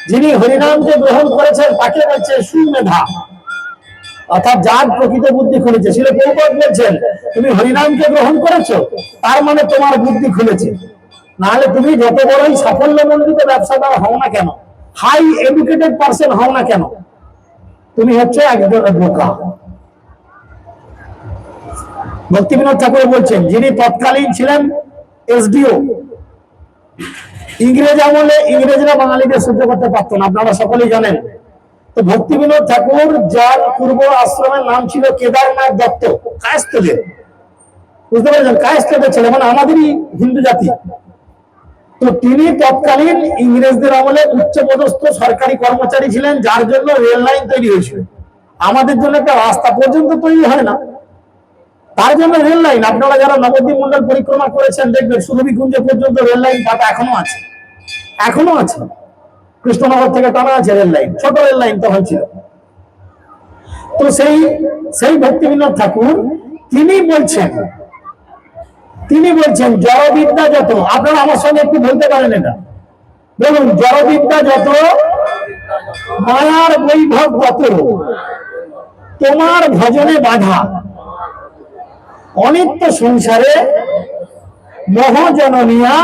যিনি হরিনামকে গ্রহণ করেছেন তাকে বলছে সুমেধা, অর্থাৎ যার প্রকৃত বুদ্ধি খুলেছে। শিল প্রভুপাদ বলছেন তুমি হরিনামকে গ্রহণ করেছো তার মানে তোমার বুদ্ধি খুলেছে, নাহলে তুমি যত বড়ই সাফল্যমণ্ডিত ব্যবসাদার হও না কেন, হাই এডুকেটেড পার্সন হও না কেন, তুমি হচ্ছে একজন বোকা। ভক্তিবিনোদ ঠাকুর বলছেন যিনি তৎকালীন ছিলেন এসডিও, ইংরেজ আমলে ইংরেজরা বাঙালিদের সহ্য করতে পারত না, আপনারা সকলেই জানেন। তো ভক্তিবিনোদ ঠাকুর যার পূর্ব আশ্রমের নাম ছিল কেদারনাথ দত্ত, কায়স্থদের, বুঝতে পারছেন, কায়স্থদের ছেলে, মানে আমাদেরই হিন্দু জাতি। তো তিনি তৎকালীন ইংরেজদের আমলে উচ্চপদস্থ সরকারি কর্মচারী ছিলেন, যার জন্য রেল লাইন তৈরি হয়েছিল। আমাদের জন্য একটা রাস্তা পর্যন্ত তৈরি হয় না, তার জন্য রেল লাইন। আপনারা যারা নবদ্বীপ মন্ডল পরিক্রমা করেছেন দেখবেন সুরভিকুঞ্জ পর্যন্ত রেল লাইন পাতা এখনো আছে, এখনো আছে। কৃষ্ণনগর থেকে টানা আছে রেল লাইন, ছোট রেল লাইন তখন ছিল। তো সেই ভক্তিবিনোদ ঠাকুর তিনি বলছেন জড়বিদ্যা যত, আপনারা আমার সঙ্গে একটু বলতে পারেন এটা, বলুন, জড়বিদ্যা যত মায়ার বৈভব কত, তোমার ভজনে বাধা, অনিত্য সংসারে মোহ জননিয়া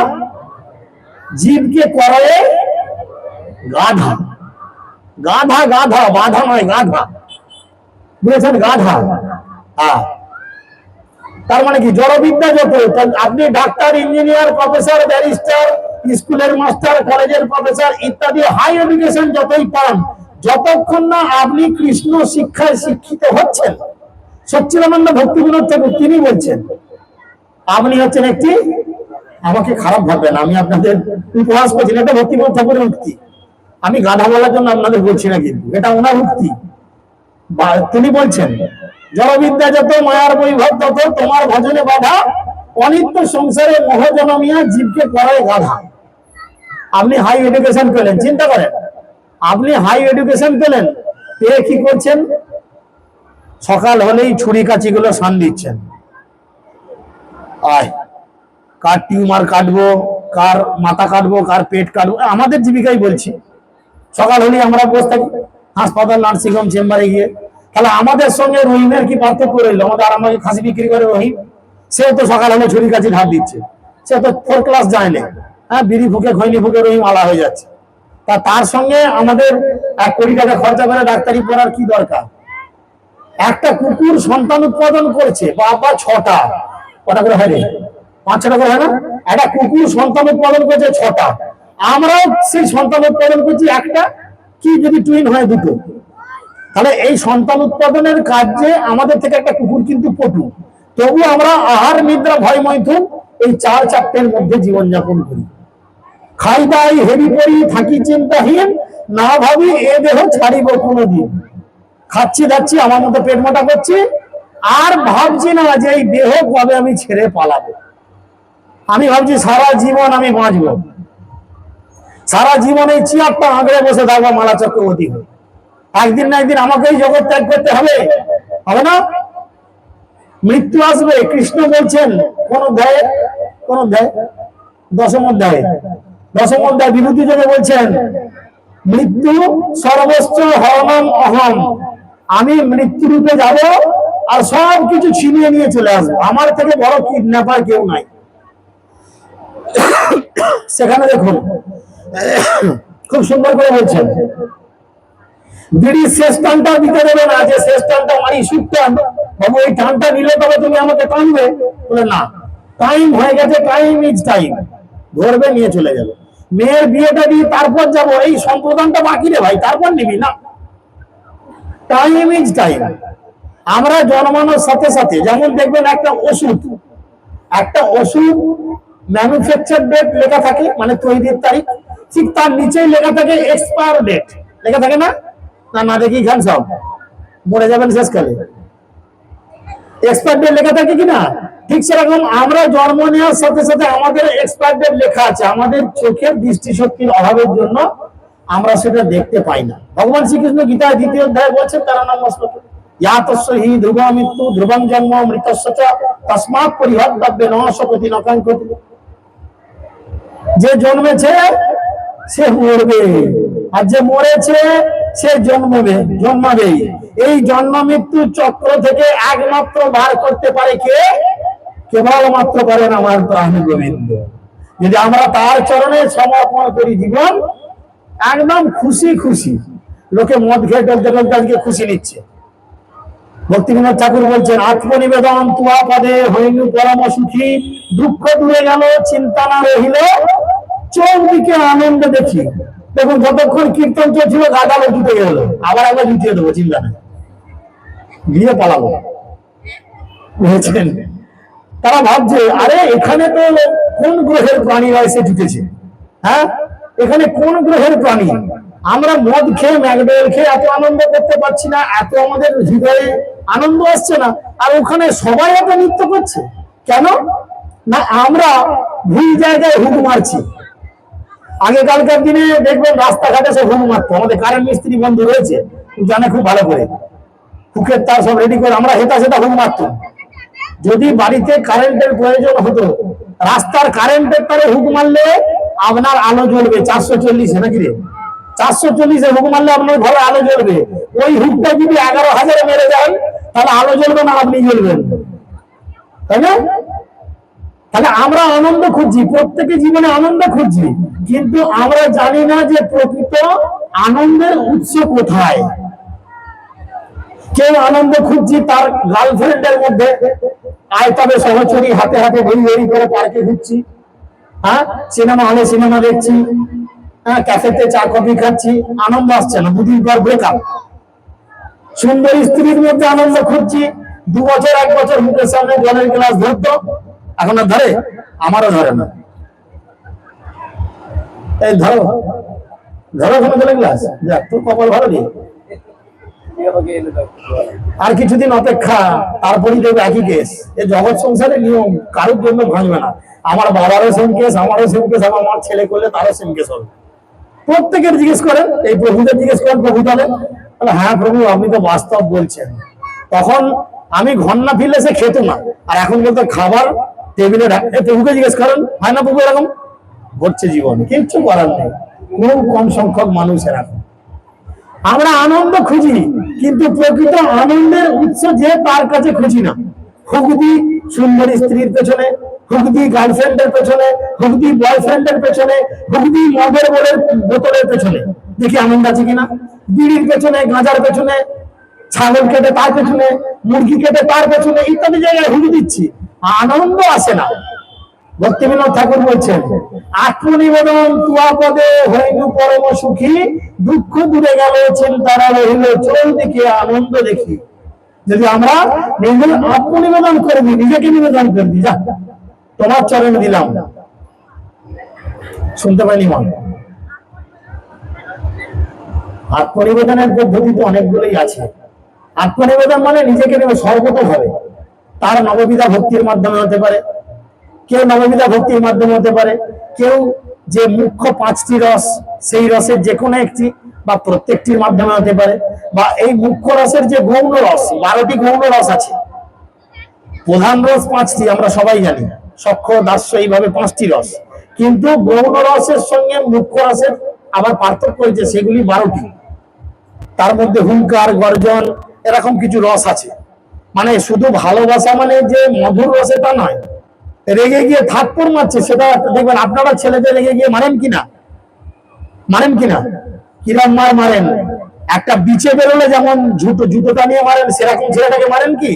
জীবকে করে গাধা। গাধা গাধা, বাধা নয় গাধা, বুঝেছেন, গাধা। তার মানে কি জড়বিদ্যা যত, আপনি ডাক্তার, ইঞ্জিনিয়ার, প্রফেসর, ব্যারিস্টার, স্কুলের মাস্টার, কলেজের প্রফেসর ইত্যাদি হাই এডুকেশন যতই পান, যতক্ষণ না আপনি কৃষ্ণ শিক্ষায় শিক্ষিত হচ্ছেন, সচ্চিদানন্দ ভক্তিবিনোদ ঠাকুর তিনি বলছেন আপনি হচ্ছেন একটি, আমাকে খারাপ ভাববেন, আমি আপনাদের উপহাস করছি, এটা ভক্তিবিনোদ ঠাকুরের উক্তি, আমি গাধা বলার জন্য আপনাদের বলছি না, কিন্তু এটা ওনার উক্তি। তিনি বলছেন জড়বিদ্যা যত মায়ার বৈভব তত তোমার ভজনে বাধা, অনিত্য সংসারে মোহ জনমিয়া জীবকে করে গাধা। আপনি হাই এডুকেশন পেলেন, চিন্তা করেন, আপনি হাই এডুকেশন পেলেন, পেয়ে কি করছেন? সকাল হলেই ছুরি কাঁচি গুলো সান দিচ্ছেন, আয় কার টিউমার কাটবো, কার মাথা কাটবো, কার পেট কাটবো, আমাদের জীবিকাই বলছি। সকাল হলেই আমরা বসে থাকি হাসপাতাল, নার্সিংহোম, চেম্বারে গিয়ে। তাহলে আমাদের সঙ্গে রহিমের কি পার্থক্য রইল? আমাকে খাসি বিক্রি করে রহিম, সে তো সকাল হলে ছুরি কাঁচি ধার দিচ্ছে, সে তো 4 ক্লাস যায় না, হ্যাঁ, বিড়ি ফুকে খৈনি ফুকে রহিম আলা হয়ে যাচ্ছে। তার সঙ্গে আমাদের 1 কোটি টাকা খরচা করে ডাক্তারি পড়ার কি দরকার? একটা কুকুর সন্তান উৎপাদন করছে, বাবা 6টা, কটা করে হয় রে, 5-6টা করে হয় না? একটা কুকুর সন্তান উৎপাদন করছে 6টা, আমরাও সেই সন্তান উৎপাদন করছি একটা, কি যদি টুইন হয় 2টো। তাহলে এই সন্তান উৎপাদনের কাজে আমাদের থেকে একটা কুকুর কিন্তু পটু, তবু আমরা আহার নিদ্রা ভয় মৈথুন এই 4 চারটের মধ্যে জীবনযাপন করি। খাই দাই হেরি পরি থাকি চিন্তাহীন, না ভাবি এ দেহ ছাড়িব কোনোদিন। খাচ্ছি দাচ্ছি আমার মতো পেট মোটা করছি, আর ভাবছি না যে এই দেহ কবে আমি ছেড়ে পালাবো। আমি ভাবছি সারা জীবন আমি বাঁচবো, সারা জীবন এই চেয়ারটা আঁকড়ে বসে থাকবো মালা চক্রবর্তী হয়ে। একদিন না একদিন আমাকেই জগৎ ত্যাগ করতে হবে, হবে না? মৃত্যু আসবে। কৃষ্ণ বলছেন কোন অধ্যায়ে, কোন অধ্যায়? দশম অধ্যায়ে, দশম অধ্যায় বিভূতি যোগে বলছেন মৃত্যু সর্বস্ব হরণম অহম, আমি মৃত্যু রূপে যাব আর সব কিছু ছিনিয়ে নিয়ে চলে আসবো। আমার থেকে বড় কিডন্যাপার কেউ নাই। সেখানে দেখুন খুব সুন্দর করে বলছেন, বিড়ির শেষ টানটা দিতে দেবে না, যে শেষ টানটা মারি সুখ টান, বাবু এই টানটা নিলে তবে তুমি আমাকে টানবে। বলে না, টাইম হয়ে গেছে, টাইম ইজ টাইম, ধরবে নিয়ে চলে যাবে। মেয়ের বিয়েটা দিয়ে তারপর যাবো, এই সম্প্রদানটা বাকি রে ভাই, তারপর নিবি না। Time is time. আমরা জন্মানোর সাথে সাথে যেমন দেখবেন একটা ওষুধ ম্যানুফ্যাকচার ডেট লেখা থাকে, মানে তৈরির তারিখ, ঠিক তার নিচেই লেখা থাকে এক্সপায়ার ডেট লেখা থাকে না? না দেখি খান সব মরে যাবেন শেষকালে, এক্সপায়ার ডেট লেখা থাকে কিনা? ঠিক সেরকম আমরা জন্ম নেওয়ার সাথে সাথে আমাদের এক্সপায়ার ডেট লেখা আছে। আমাদের চোখের দৃষ্টিশক্তির অভাবের জন্য আমরা সেটা দেখতে পাই না। ভগবান শ্রীকৃষ্ণ গীতায় 2য় অধ্যায়ে বলছেন 13 নম্বর শ্লোকে, ইয়া তস্য হি ধ্রুবং মৃত্যু ধ্রুবং জন্ম মৃতস্য চ তস্মাৎ পরিহর্তব্যে ন শপতি ন কাঙ্ক্ষতি। যে জন্মেছে সে মরবে, আর যে মরেছে সে জন্মাবেই। এই জন্ম মৃত্যু চক্র থেকে একমাত্র বার করতে পারে কে? কেবলমাত্র পারেন আমার প্রাণ গোবিন্দ। যদি আমরা তার চরণে সমর্পণ করি জীবন, একদম খুশি খুশি। লোকে মদ খেয়ে টলতে টলতে আজকে খুশি নিচ্ছে। ভক্তিবিনোদ ঠাকুর বলছেন, আত্মনিবেদন তুয়া পদে হইনু পরম সুখী, দুঃখ দূরে গেল চিন্তা না রহিল, চৌদিকে আনন্দ দেখি। দেখুন যতক্ষণ কীর্তন চলছিল গাদালো জুটে গেল, আবার একবার জুটিয়ে দেবো, চিন্তা নেই, গিয়ে পালাবো। বুঝেছেন? তারা ভাবছে আরে এখানে তো কোন গ্রহের প্রাণীরা এসে জুটেছে, হ্যাঁ এখানে কোন গ্রহের প্রাণী? আমরা মদ খেয়ে ম্যাগডোয়েল খেয়ে এত আনন্দ করতে পারছি না, এত আমাদের হৃদয়ে আনন্দ আসছে না, আর ওখানে সবাই এত নৃত্য করছে কেন? না আমরা ভুল জায়গায় হুক মারছি। আগেকালকার দিনে দেখবেন রাস্তাঘাটে সব হুক মারতো, আমাদের কারেন্ট মিস্ত্রি বন্ধু রয়েছে, জানে খুব ভালো করে, হুকের তার সব রেডি করে আমরা হেতা সেটা হুক মারতাম। যদি বাড়িতে কারেন্টের প্রয়োজন হতো, রাস্তার কারেন্টের তারে হুক মারলে আপনার আলো জ্বলবে 440, নাকি রে 440 হুক মারলে আপনার ঘরে আলো জ্বলবে। ওই হুকটা যদি 11,000 মেরে যান তাহলে আলো জ্বলবে না, আপনি জ্বলবেন, তাই না? তাহলে আমরা আনন্দ খুঁজছি, প্রত্যেকে জীবনে আনন্দ খুঁজছি, কিন্তু আমরা জানি না যে প্রকৃত আনন্দের উৎস কোথায়। কেউ আনন্দ খুঁজছি তার গার্লফ্রেন্ডের মধ্যে, আয়তাবে সহচরী হাতে হাতে ভরি ভরি করে পার্কে ঘুরছি, হ্যাঁ সিনেমা হলে সিনেমা দেখছি, হ্যাঁ ক্যাফেতে চা কফি খাচ্ছি, আনন্দ আসছে না, 2 দিন পর ব্রেকআপ। সুন্দর স্ত্রীর মধ্যে আনন্দ খুঁজছি, 2 বছর 1 বছর মুখের সামনে জলের গ্লাস ধরতো, এখন আর ধরে? আমারও ধরে না। এই ধরো ধরো কোনো জলের গ্লাস, যাক তোর কপাল ভালো নেই, আর কিছুদিন অপেক্ষা, তারপরই দেখবে একই কেস। এই জগৎ সংসারের নিয়ম কারোর জন্য ভাঙবে না। আমার বাবারও সেম কেস, আমারও সেম কেস, আমার ছেলে করলে তারও সেম কেস হবে। প্রত্যেকের জিজ্ঞেস করেন, এই প্রভুদের জিজ্ঞেস করেন, প্রভু তাহলে হ্যাঁ প্রভু আপনি তো বাস্তব বলছেন। তখন আমি ঘন্না ফিরলে সে খেত না, আর এখন বলতে খাবার টেবিলে প্রভুকে জিজ্ঞেস করেন, হয় না প্রভু এরকম ঘটছে জীবনে? কিচ্ছু করার নেই, খুব কম সংখ্যক মানুষ এরকম। আমরা আনন্দ খুঁজি, কিন্তু প্রকৃত আনন্দের উৎস যে তার কাছে খুঁজি না। হুকদি সুন্দরী স্ত্রীর পেছনে, হুকদি গার্লফ্রেন্ডের পেছনে, হুকদি বয়ফ্রেন্ডের পেছনে, হুকদি মদের বোতলের পেছনে দেখি আনন্দ আছে কিনা। বিড়ির পেছনে, গাঁজার পেছনে, ছাগল কেটে তার পেছনে, মুরগি কেটে তার পেছনে, ইত্যাদি জায়গায় হুক দিচ্ছি, আনন্দ আসে না। ভক্তিবিনোদ ঠাকুর বলছেন, আত্মনিবেদন তুয়া পদে হইনু পরম সুখী, দুঃখ দূরে গেল চিন্তারা রহিল, চৌদিকে আনন্দ দেখি। যদি আমরা নিজের আত্মনিবেদন করে দিই, নিজেকে নিবেদন করে দিই, যা তোমার চরণে দিলাম, শুনতে পাইনি মন। আত্মনিবেদনের পদ্ধতি তো অনেকগুলোই আছে। আত্মনিবেদন মানে নিজেকে নেবে সর্বতভাবে। তার নববিধা ভক্তির মাধ্যমে হতে পারে, কেউ নববিধা ভক্তির মাধ্যমে হতে পারে, কেউ যে মুখ্য 5টি রস সেই রসের যে কোনো একটি বা প্রত্যেকটির মাধ্যমে হতে পারে, বা এই মুখ্য রসের যে গৌণ রস 12টি গৌণ রস আছে, প্রধান রস 5টি আমরা সবাই জানি, সখ্য দাস্য এইভাবে 5টি রস, কিন্তু গৌণ রসের সঙ্গে মুখ্য রসের আবার পার্থক্য হয়েছে, সেগুলি 12টি। তার মধ্যে হুঙ্কার, গর্জন, এরকম কিছু রস আছে। মানে শুধু ভালোবাসা মানে যে মধুর রস এটা নয়, রেগে গিয়ে থাপ্পড় মারছে সেটা দেখবেন। আপনারা ছেলেদের রেগে গিয়ে মারেন কিনা? মারেন কিনা? কিরম মারেন? একটা বিচে বেরোলে যেমন জুতোটা নিয়ে মারেন, সেরকম ছেলেটাকে মারেন কি?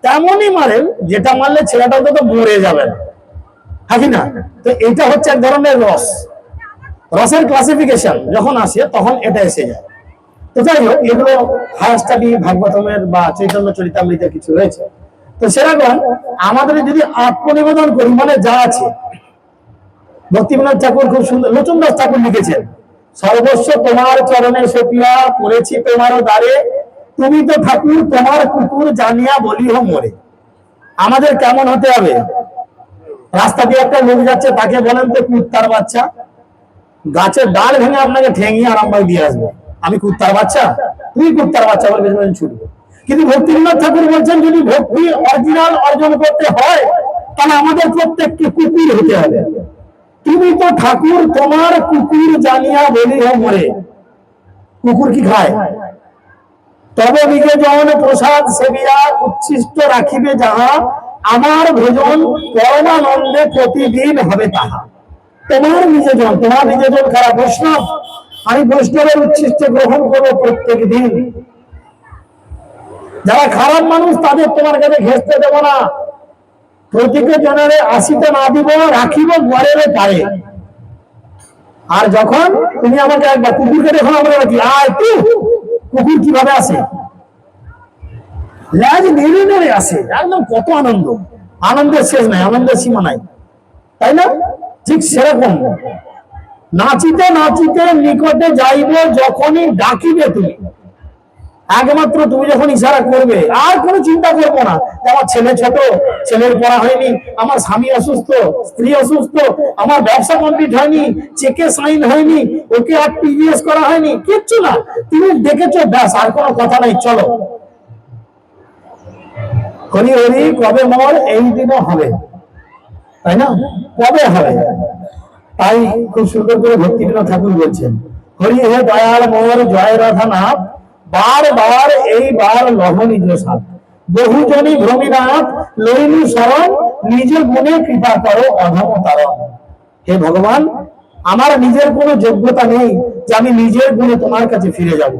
তেমনই মারেন, যেটা মারলে ছেলেটা তো মরে যাবে না, হ্যাঁ কি না? তো এটা হচ্ছে এক ধরনের রস। রসের ক্লাসিফিকেশন যখন আসে তখন এটা এসে যায়। তো যাই হোক, এগুলো হায়ার স্টাডি ভাগবতমের বা চৈতন্য চরিতামৃতে কিছু রয়েছে। তো সেরকম আমাদের যদি আত্মনিবেদন করি, মানে যা আছে, ভক্তিবিনোদ ঠাকুর খুব সুন্দর, লোচন দাস ঠাকুর লিখেছেন, সর্বস্ব তোমার চরণে সপিয়া পড়েছি তোমারও দ্বারে, তুমি তো ঠাকুর তোমার কুকুর জানিয়া বলিহ মোরে। আমাদের কেমন হতে হবে? রাস্তা দিয়ে একটা লোক যাচ্ছে, তাকে বলেন তো কুত্তার বাচ্চা, গাছের ডাল ভেঙে আপনাকে ঠেঙিয়ে আরামবাগ দিয়ে আসবে। আমি কুত্তার বাচ্চা, তুই কুত্তার বাচ্চা বলে ছুটবে। কিন্তু ভক্তিবিনোদ ঠাকুর বলছেন, যদি ভক্তি অরিজিনাল অর্জন করতে হয় তাহলে আমাদের প্রত্যেককে কুকুর হতে হবে। তুমি তো ঠাকুর তোমার কুকুর জানিয়া বলিহ মোরে। কুকুর কি খায়? তবে বিজেজন প্রসাদ সেবিয়া উচ্ছিষ্ট রাখিবে যাহা, আমার ভোজন পরমানন্দে প্রতিদিন হবে তাহা। তোমার নিজেজন, তোমার নিজেজন খারাপ বৈষ্ণব, আমি বৈষ্ণবের উচ্ছিষ্ট গ্রহণ করবো প্রত্যেক দিন। যারা খারাপ মানুষ তাদের তোমার কাছে ঘেঁচতে দেব না, প্রত্যেক জনের আসিতে না দিব, রাখিব ঘরের পারে। আর যখন তুমি আমাকে একবার কুকুরকে দেখো, আমরা রাখি আয় তুই, কুকুর কিভাবে আসে? ল্যাজ নেড়ে নেড়ে আসে, একদম কত আনন্দ, আনন্দের শেষ নাই, আনন্দের সীমা নাই, তাই না? ঠিক সেরকম নাচিতে নাচিতে নিকটে যাইব যখনই ডাকিবে তুমি, একমাত্র তুমি যখন ইশারা করবে, আর কোনো চিন্তা করবো না আমার ছেলে ছোট, ছেলের পড়া হয়নি, আমার স্বামী অসুস্থ, স্ত্রী অসুস্থ, আমার ব্যবসা কমপ্লিট হয়নি, চেকে সাইন হয়নি, ওকে আর টিভিএস করা হয়নি, কিচ্ছু না, তুমি দেখেছো, ব্যাস, আর কোনো কথা নাই, চলো হরি হরি কবে মোর এই দিনও হবে, তাই না? কবে হবে? তাই খুব সুন্দর করে ভক্তিবিনোদ ঠাকুর বলছেন, হরি হে দয়াল মোর জয় রাধা নাথ, বারবার এইবার লহ নিজ সাথ, বহুজনী ভ্রমীনাথ লইলু শরণ, নিজ গুণে কৃপা করো অধম তারণ। হে ভগবান, আমার নিজের কোনো যোগ্যতা নেই যে আমি নিজের গুণে তোমার কাছে ফিরে যাব,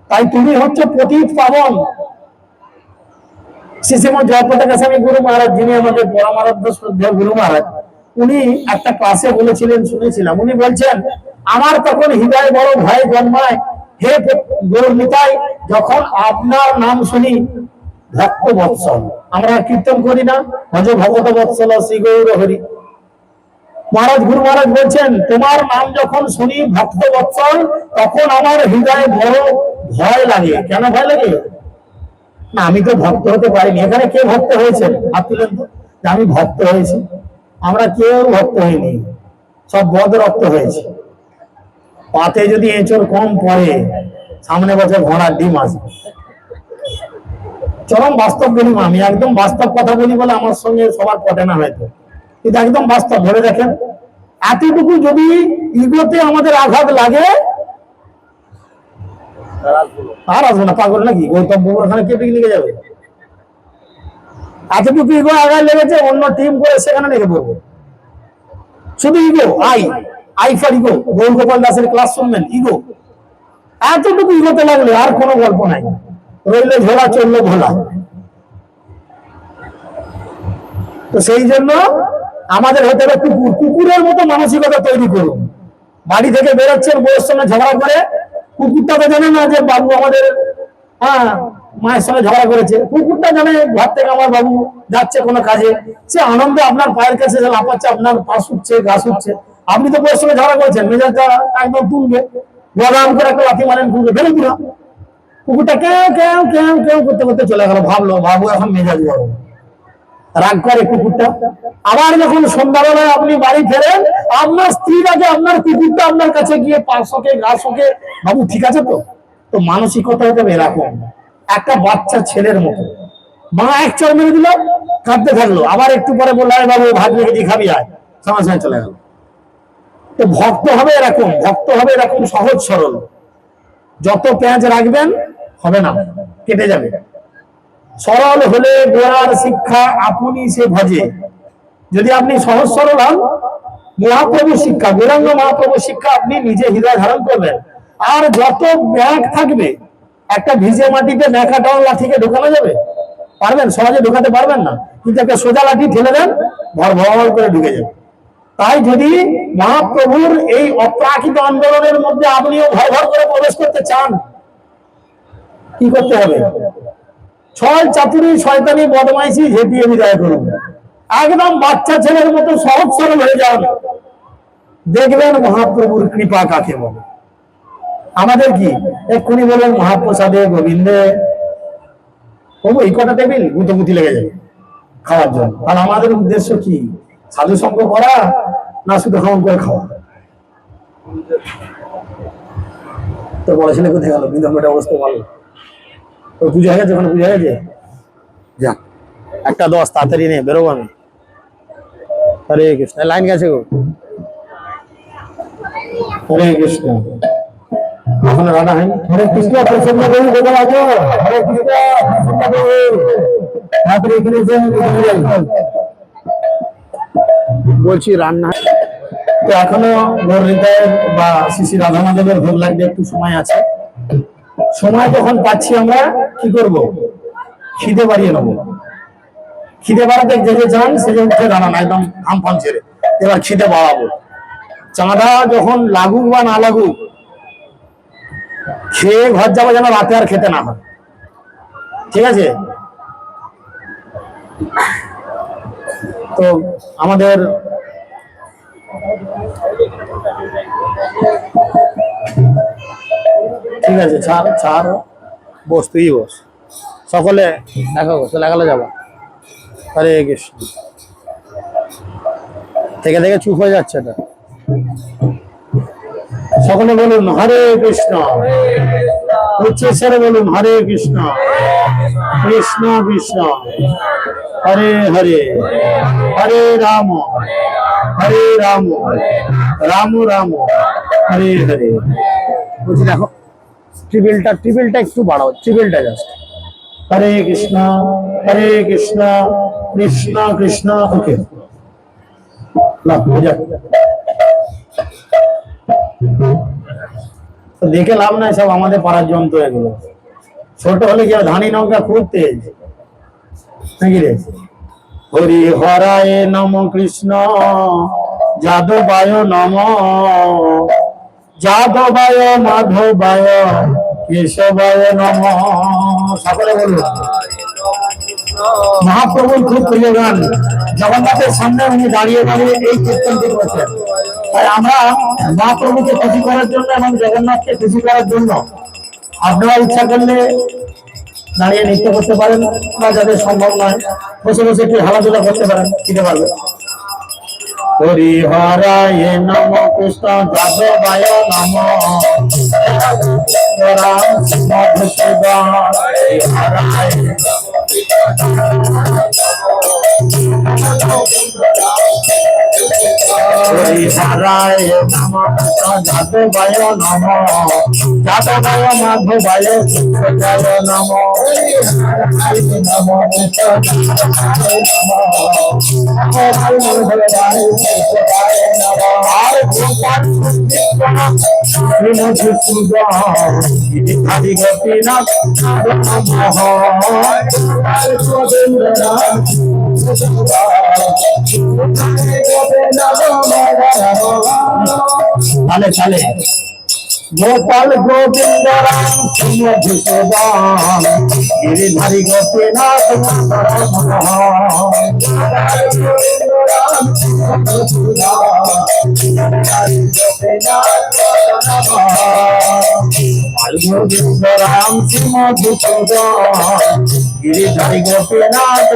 তাই তুমি হচ্ছে পতিত পাবন। শ্রীশ্রীমৎ জয়প্রতাপ গোস্বামী গুরু মহারাজ, যিনি আমাদের পরমারাধ্য শ্রদ্ধেয় গুরু মহারাজ, উনি একটা ক্লাসে বলেছিলেন, শুনেছিলাম, উনি বলছেন, আমার তখন হৃদয় বড় ভয় জন্মায়, হে গৌর নিতাই, যখন আপনার নাম শুনি ভক্ত বৎসল। আমরা কীর্তন করি না, ভজ ভগত বৎসল শ্রী গৌর হরি। মহারাজ, গুরু মহারাজ বলছেন, তোমার নাম যখন শুনি ভক্ত বৎসল, তখন আমার হৃদয়ে বড় ভয় লাগে। কেন ভয় লাগে? না, আমি তো ভক্ত হতে পারিনি। এখানে কে ভক্ত হয়েছেন? হাত তুলেন তো, আমি ভক্ত হয়েছি। আমরা কেউ ভক্ত হইনি, সব বদ রক্ত হয়েছে। পাতে যদি এঁচড় কম পড়ে, সামনে বছর ঘোড়ার ডিম আসবে। চরম বাস্তব বলি, আমি একদম বাস্তব কথা বলি বলে আমার সঙ্গে সবার পটে না হয়তো, কিন্তু একদম বাস্তব ধরে দেখেন। এতটুকু যদি ইগোতে আমাদের আঘাত লাগে, আর আসবো না, পাগল নাকি? গৌতম বুবুর ওখানে কে পিকনিকে যাবে? এতটুকু ইগো আঘাত লেগেছে, অন্য টিম করে সেখানে লেগে পড়বো। শুধু ego, I for ego. Gaur Gopal দাসের ক্লাস শুনবেন, ইগো। এতটুকু ইগোতে লাগলে আর কোনো গল্প নাই, রইলে ঝোলা, চললো ভোলা। তো সেই জন্য আমাদের হতে হবে কুকুর, কুকুরের মতো মানসিকতা তৈরি করুন। বাড়ি থেকে বেরোচ্ছেন, বউয়ের সঙ্গে ঝগড়া করে, কুকুরটা তো জানে না যে বাবু আমাদের মায়ের সঙ্গে ঝগড়া করেছে। কুকুরটা জানে ঘর থেকে আমার বাবু যাচ্ছে কোনো কাজে, সে আনন্দে আপনার পায়ের কাছে লাফাচ্ছে, আপনার পা শুচ্ছে, গা শুচ্ছে। আপনি তো পরের সঙ্গে ঝগড়া করেছেন, মেজাজটা একদম তুলবে, গরম করে একটা লাথি মারেন কুকুরকে, ফেলে দিলাম। কুকুরটা কেউ কেউ কেউ কেউ করতে করতে চলে গেল, ভাবো এখন মেজাজ গরম, রাগ করে কুকুরটা। আবার যখন সন্ধ্যাবেলায় আপনি বাড়ি ফেরেন, আপনার স্ত্রীর আগে আপনার কুকুরটা আপনার কাছে গিয়ে পাশকে ঘাসকে, বাবু ঠিক আছে তো? তো মানসিকতা হতে এরকম, একটা বাচ্চা ছেলের মতো। মা এক চড় মেরে দিল, কাঁদতে থাকলো, আবার একটু পরে বললো আরে বাবু ভাত রেখেছি খাবি আয়, সঙ্গে সঙ্গে চলে গেল। তো ভক্ত হবে এরকম, ভক্ত হবে এরকম সহজ সরল। যত পেঁয়াজ রাখবেন হবে না, কেটে যাবে। সরল হলে গোড়ার শিক্ষা আপনি সে ভজে। যদি আপনি সহজ সরল হন, মহাপ্রভু শিক্ষা, গৌরাঙ্গ মহাপ্রভু শিক্ষা আপনি নিজে হৃদয় ধারণ করবেন। আর যত ব্যাগ থাকবে, একটা ভিজে মাটিতে ন্যাকা টান লাঠিকে ঢোকানো যাবে? পারবেন? সহজে ঢোকাতে পারবেন না, কিন্তু একটা সোজা লাঠি ঠেলে দেন, ভর ভর করে ঢুকে যাবে। তাই যদি মহাপ্রভুর এই অপ্রাকৃত আন্দোলনের মধ্যে আপনিও ভর ভর করে প্রবেশ করতে চান, কি করতে হবে? ছয় চাতুরি শয়তানি বদমাইশি ঝেঁটিয়ে বিদায় করুন, একদম বাচ্চা ছেলের মতো সহজ সরল হয়ে যান, দেখবেন মহাপ্রভুর কৃপা কাকে বলে। আমাদের কি এক্ষুনি বলেন মহাপ্রসাদে গোবিন্দে, প্রভু এই কটা টেবিল গুতগুতি লেগে যাবে খাওয়ার জন্য। আর আমাদের উদ্দেশ্য কি? সাধু সঙ্গ করা না শুধু খাওয়ান করে খাওয়া? তো বড় ছেলে কোথায় গেল? বিধম্বটা অবস্থা ভালো, তো পুজো হয়ে গেছে, ওখানে পুজো হয়ে গেছে, যা একটা 10 তাড়াতাড়ি নিয়ে বেরোবো আমি। হরে কৃষ্ণ, লাইন গেছে গো। হরে কৃষ্ণ, ওখানে রান্না হয়নি। হরে কৃষ্ণ, প্রসন্ন দেবী কোথায় আছো? হরে কৃষ্ণ, প্রসন্ন দেবী তাড়াতাড়ি এখানে বলছি রান্না তো এখনো গৌরহৃদয়ের বা শ্রী শ্রী রাধা মাধবের ভোগ লাগতে একটু সময় আছে। সময় যখন পাচ্ছি আমরা কি করব? খিদে বাড়িয়ে নেবো। খিদে বাড়াতে যে যে যান সে যে উঠে দাঁড়ান একদম আমফান ছেড়ে, এবার খিদে বাড়াবো। চাঁদা যখন লাগুক বা না লাগুক, খেয়ে ঘর যাবো যেন রাতে আর খেতে না হয়, ঠিক আছে? তো আমাদের ঠিক আছে, ছাড় ছাড়, বস তুই বস, সকলে দেখো চলে গেল যাবো। হরে কৃষ্ণ, থেকে থেকে চুপ হয়ে যাচ্ছে এটা। সকলে বলুন হরে কৃষ্ণ, উচ্চস্বরে বলুন হরে কৃষ্ণ, কৃষ্ণ কৃষ্ণ হরে হরে, হরে রাম রাম রাম হরে হরে। বলছি দেখো টিবিলটা একটু বাড়াও, টিবিলটা জাস্ট। হরে কৃষ্ণ কৃষ্ণ কৃষ্ণ, ওকে দেখে লাভ নাই, সব আমাদের পাড়ার যন্ত্র এগুলো। ছোট হলে কি ধানি নৌকা খুব তেজ নাকি রে? হরি হরায় নম কৃষ্ণ যাদবায় নম, যাদবায় মাধবায় কেশবায় নম। সকলে বলুন। মহাপ্রভুর খুব প্রিয় গান, জগন্নাথের সামনে উনি দাঁড়িয়ে দাঁড়িয়ে এই কীর্তনটি করছেন। তাই আমরা মহাপ্রভুকে খুশি করার জন্য এবং জগন্নাথকে খুশি করার জন্য আপনারা ইচ্ছা করলে দাঁড়িয়ে নৃত্য করতে পারেন, বা যাদের সম্ভব নয় বসে বসে একটু খেলাধুলা করতে পারেন, দিতে পারবে। হরি হরায় নম কৃষ্ণ যাদবায় নম, রাম মধুসূদন হরায় হরি হরায় নম যাদবায় নম, যাদবায় মাধবায় কেশবায় নম, নম তাহলে তাহলে গোপাল গোবিন্দ রাম মধুসূদন গিরিধারী গোপীনাথ গোবিন্দ রাম সিংহ মধুসূদন গিরিধারী গোপীনাথ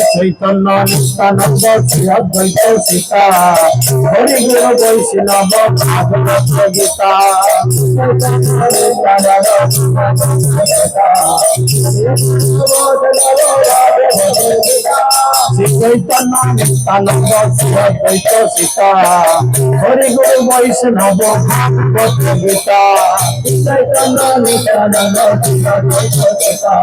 চৈতন্য নিত্যানন্দ শ্রী অদ্বৈত সীতা হরি গুরু বৈষ্ণব ভাগবত গীতা শ্রী চৈতন্য নিত্যানন্দ শ্রী অদ্বৈত সীতা হরি গুরু বৈষ্ণব ভাগবত গীতা চৈতন্য নিত্যানন্দ শ্রী অদ্বৈত সীতা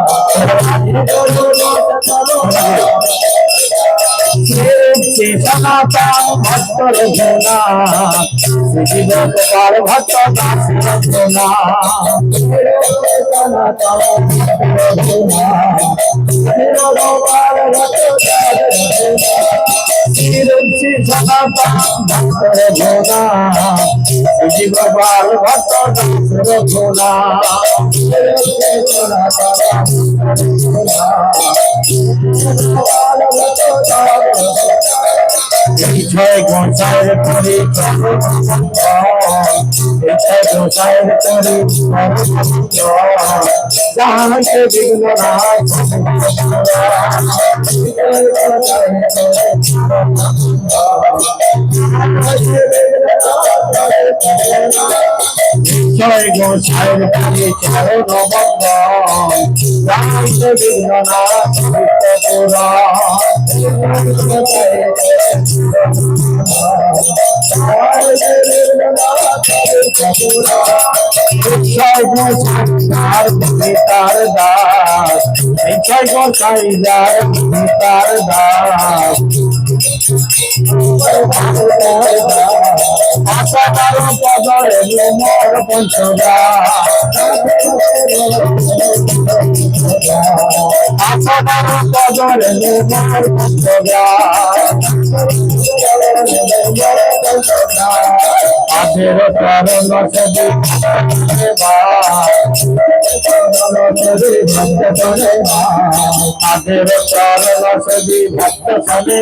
শ্রী সনাতন ভক্ত রঘুনাথ শ্রী শিব গোপাল ভক্ত দাস রঘুনাথ সনাতন শ্রী সনাতন ভক্ত রঘুনাথ শ্রী শিব গোপাল ভক্ত দাস রঘুনাথ জয় গোসাইর করি জয় গোসাইর করি যাহাকে বিঘ্ন নাই জয় গোসাইর করি চরণ বন্দন যাহাকে বিঘ্ন নাই পুরা জয় গোসাইর পিতার দাস জয় গোসাইর পিতার দাস আশাদার পদরে মোর পঞ্চদা আশাদার পদরে মোর পঞ্চদা আধের চরণ সদি আধের চরণ সদি ভক্ত সনে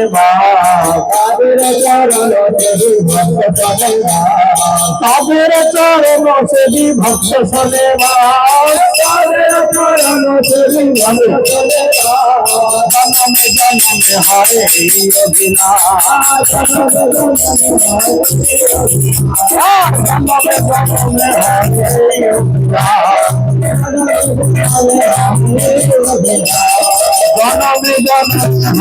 তাদের চরণ সদি ভক্ত সনে তাদের চরণ সদি ভক্ত সনে তাদের চরণ সদি ভক্ত সনে জনমে জনমে হরে অভিলা জনমে জনমে জনমে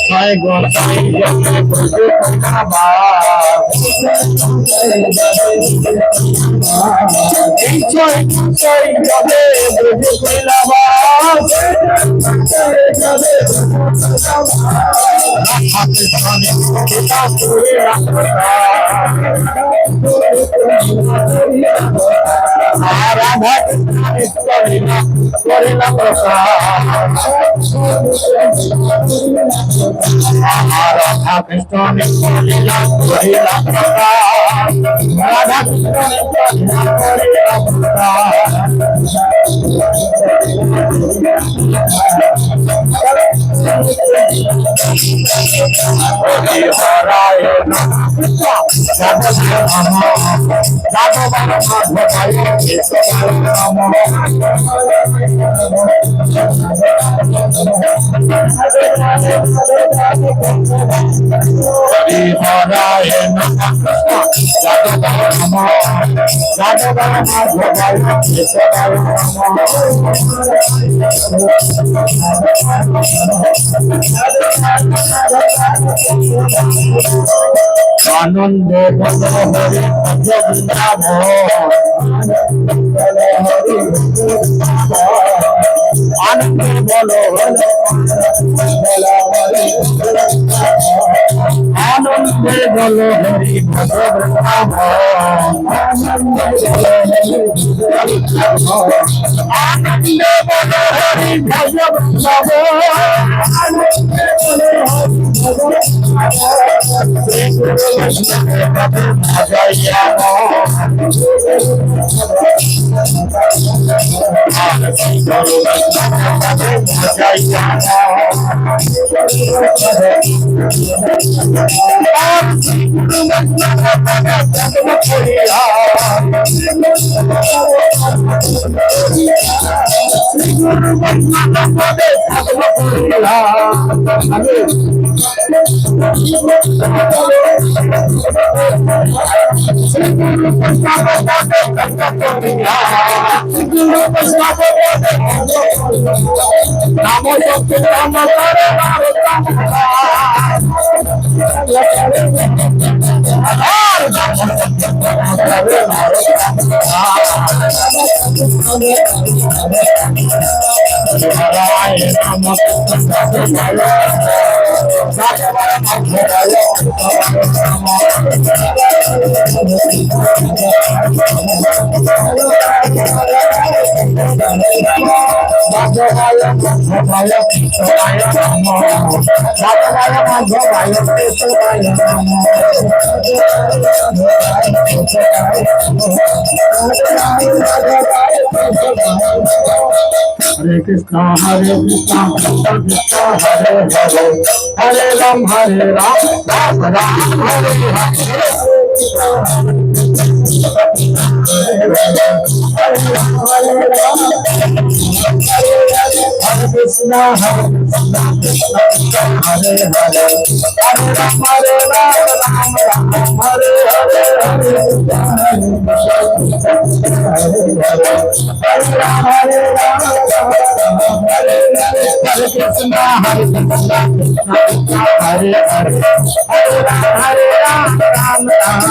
জয় গোসাই রাধা করিলা প্রসাদ রাধা কৃষ্ণ করিলা করিলা প্রসাদ রাধা কৃষ্ণ করিলা প্রসাদ হরি হরায় আনন্দ হরি আনন্দ বলো আনন্দে বলো হরি আনন্দে বলো হরি ভজ Hare Krishna, Hare Krishna, Krishna Krishna, Hare Hare, Hare Ram, Ram Ram, Hare Hare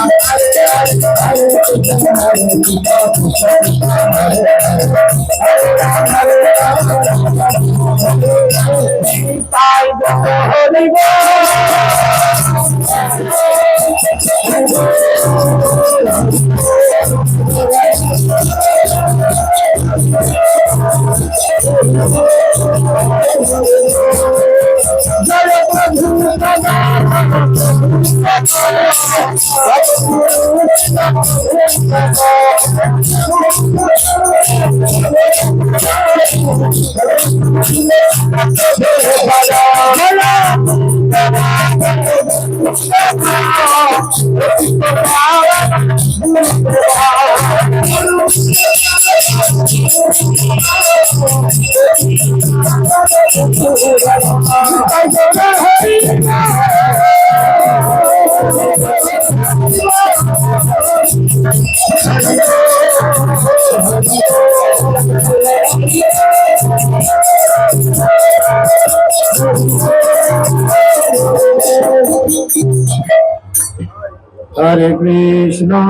Krishna, Hare Krishna, Hare Hare, Hare Ram, Ram Ram, Hare Krishna,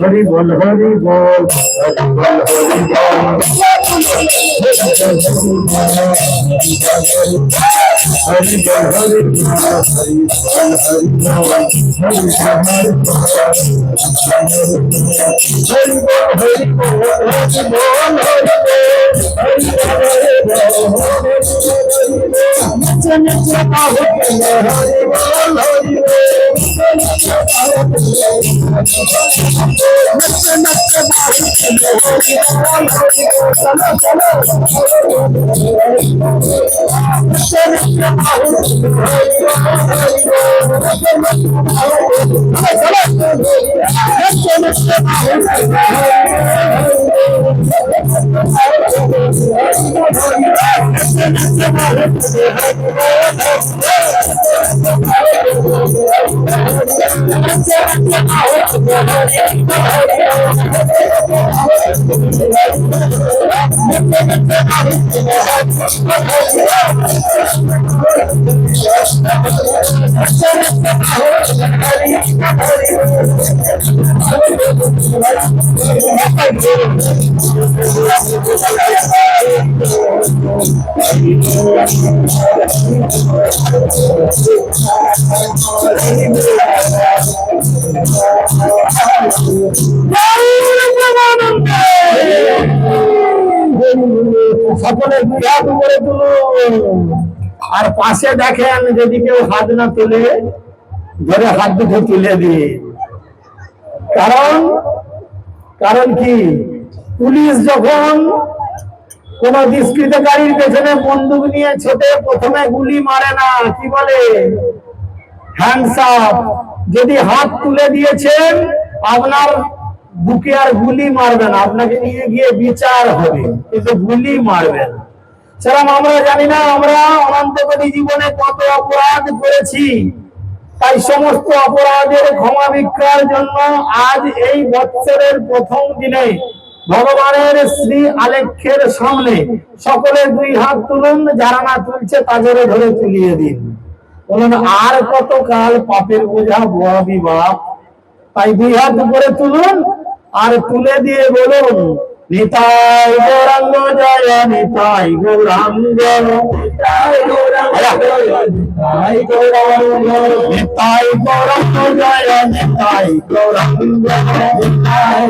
Hari बोल हरि बोल हरि बोल हरि बोल हरि बोल हरि সকলে দুই হাত উপরে তুলুন আর পাশে দেখেন যদি কেউ হাত না তুলে ধরে হাত দুটো তুলে দিয়ে কারণ কারণ কি পুলিশ যখন কোন দুষ্কৃতকারীর পেছনে বন্দুক নিয়ে ছোটে প্রথমে গুলি মারে না কি বলে হ্যান্ডস আপ যদি হাত তুলে দিয়েছেন আপনার বুকে আর গুলি মারবেন আপনাকে নিয়ে গিয়ে বিচার হবে কিন্তু গুলি মারবেন সেরকম আমরা জানি না আমরা অনন্তকোটি জীবনে কত অপরাধ করেছি তাই সমস্ত অপরাধের ক্ষমা ভিক্ষার জন্য আজ এই বৎসরের প্রথম দিনে ভগবানের শ্রী আলেখ্যের সামনে সকলে দুই হাত তুলুন যারা না তুলছে তাদের ধরে তুলিয়ে দিন বলুন আর কত কাল পাপের বোঝা বহাবি বাপ তাই দুই হাত উপরে তুলুন আর তুলে দিয়ে বলুন নিতাই গৌরাঙ্গ জয় নিতাই গৌরাঙ্গ নিতাই গৌরাঙ্গ জয় নিতাই গৌরাঙ্গ নিতাই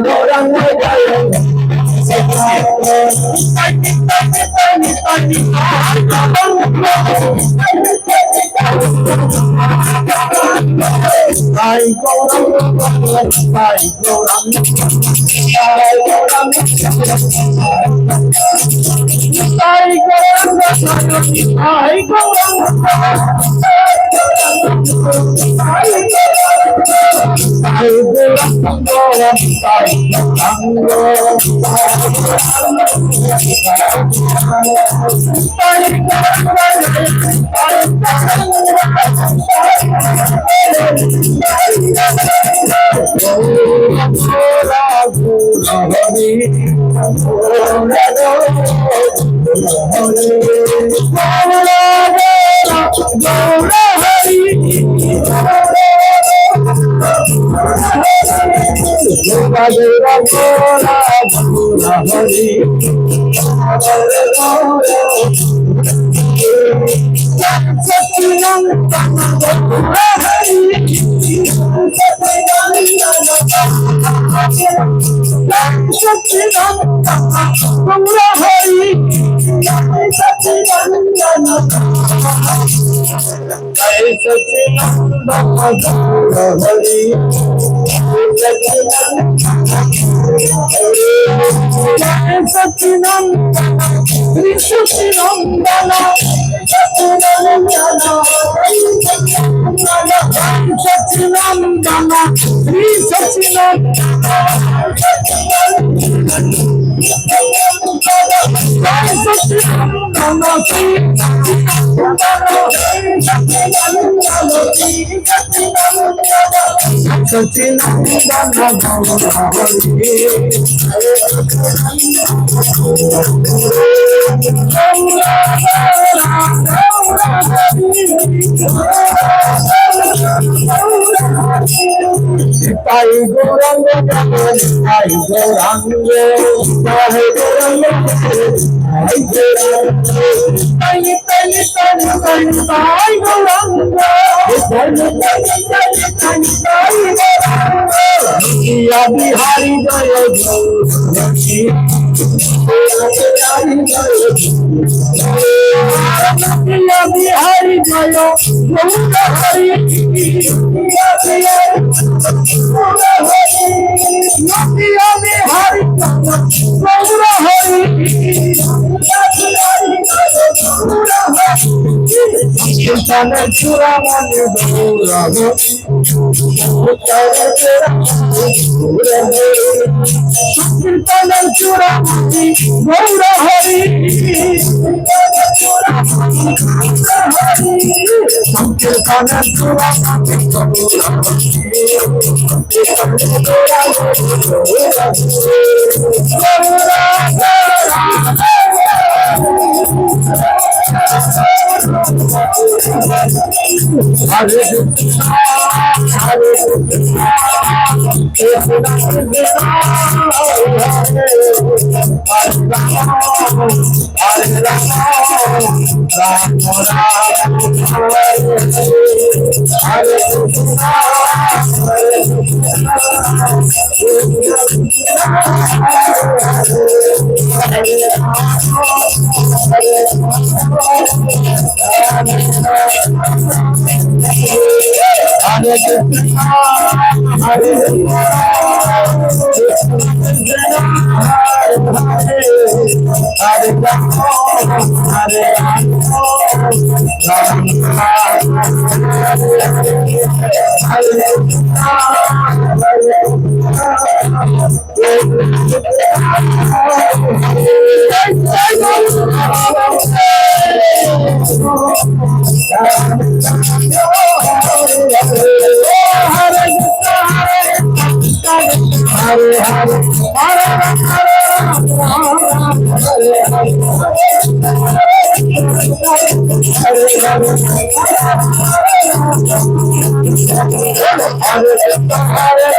গৌরাঙ্গ জয় Sai Bihari Bihari Bihari সংকীর্তনের Churamani Gaurhari সংকীর্তনের Churamani Gaurhari সংকীর্তনের Churamani Hare Krishna, Hare Krishna, Krishna Krishna, Hare Hare, Hare Rama, Rama Rama, Hare Hare Krishna, Hare Hare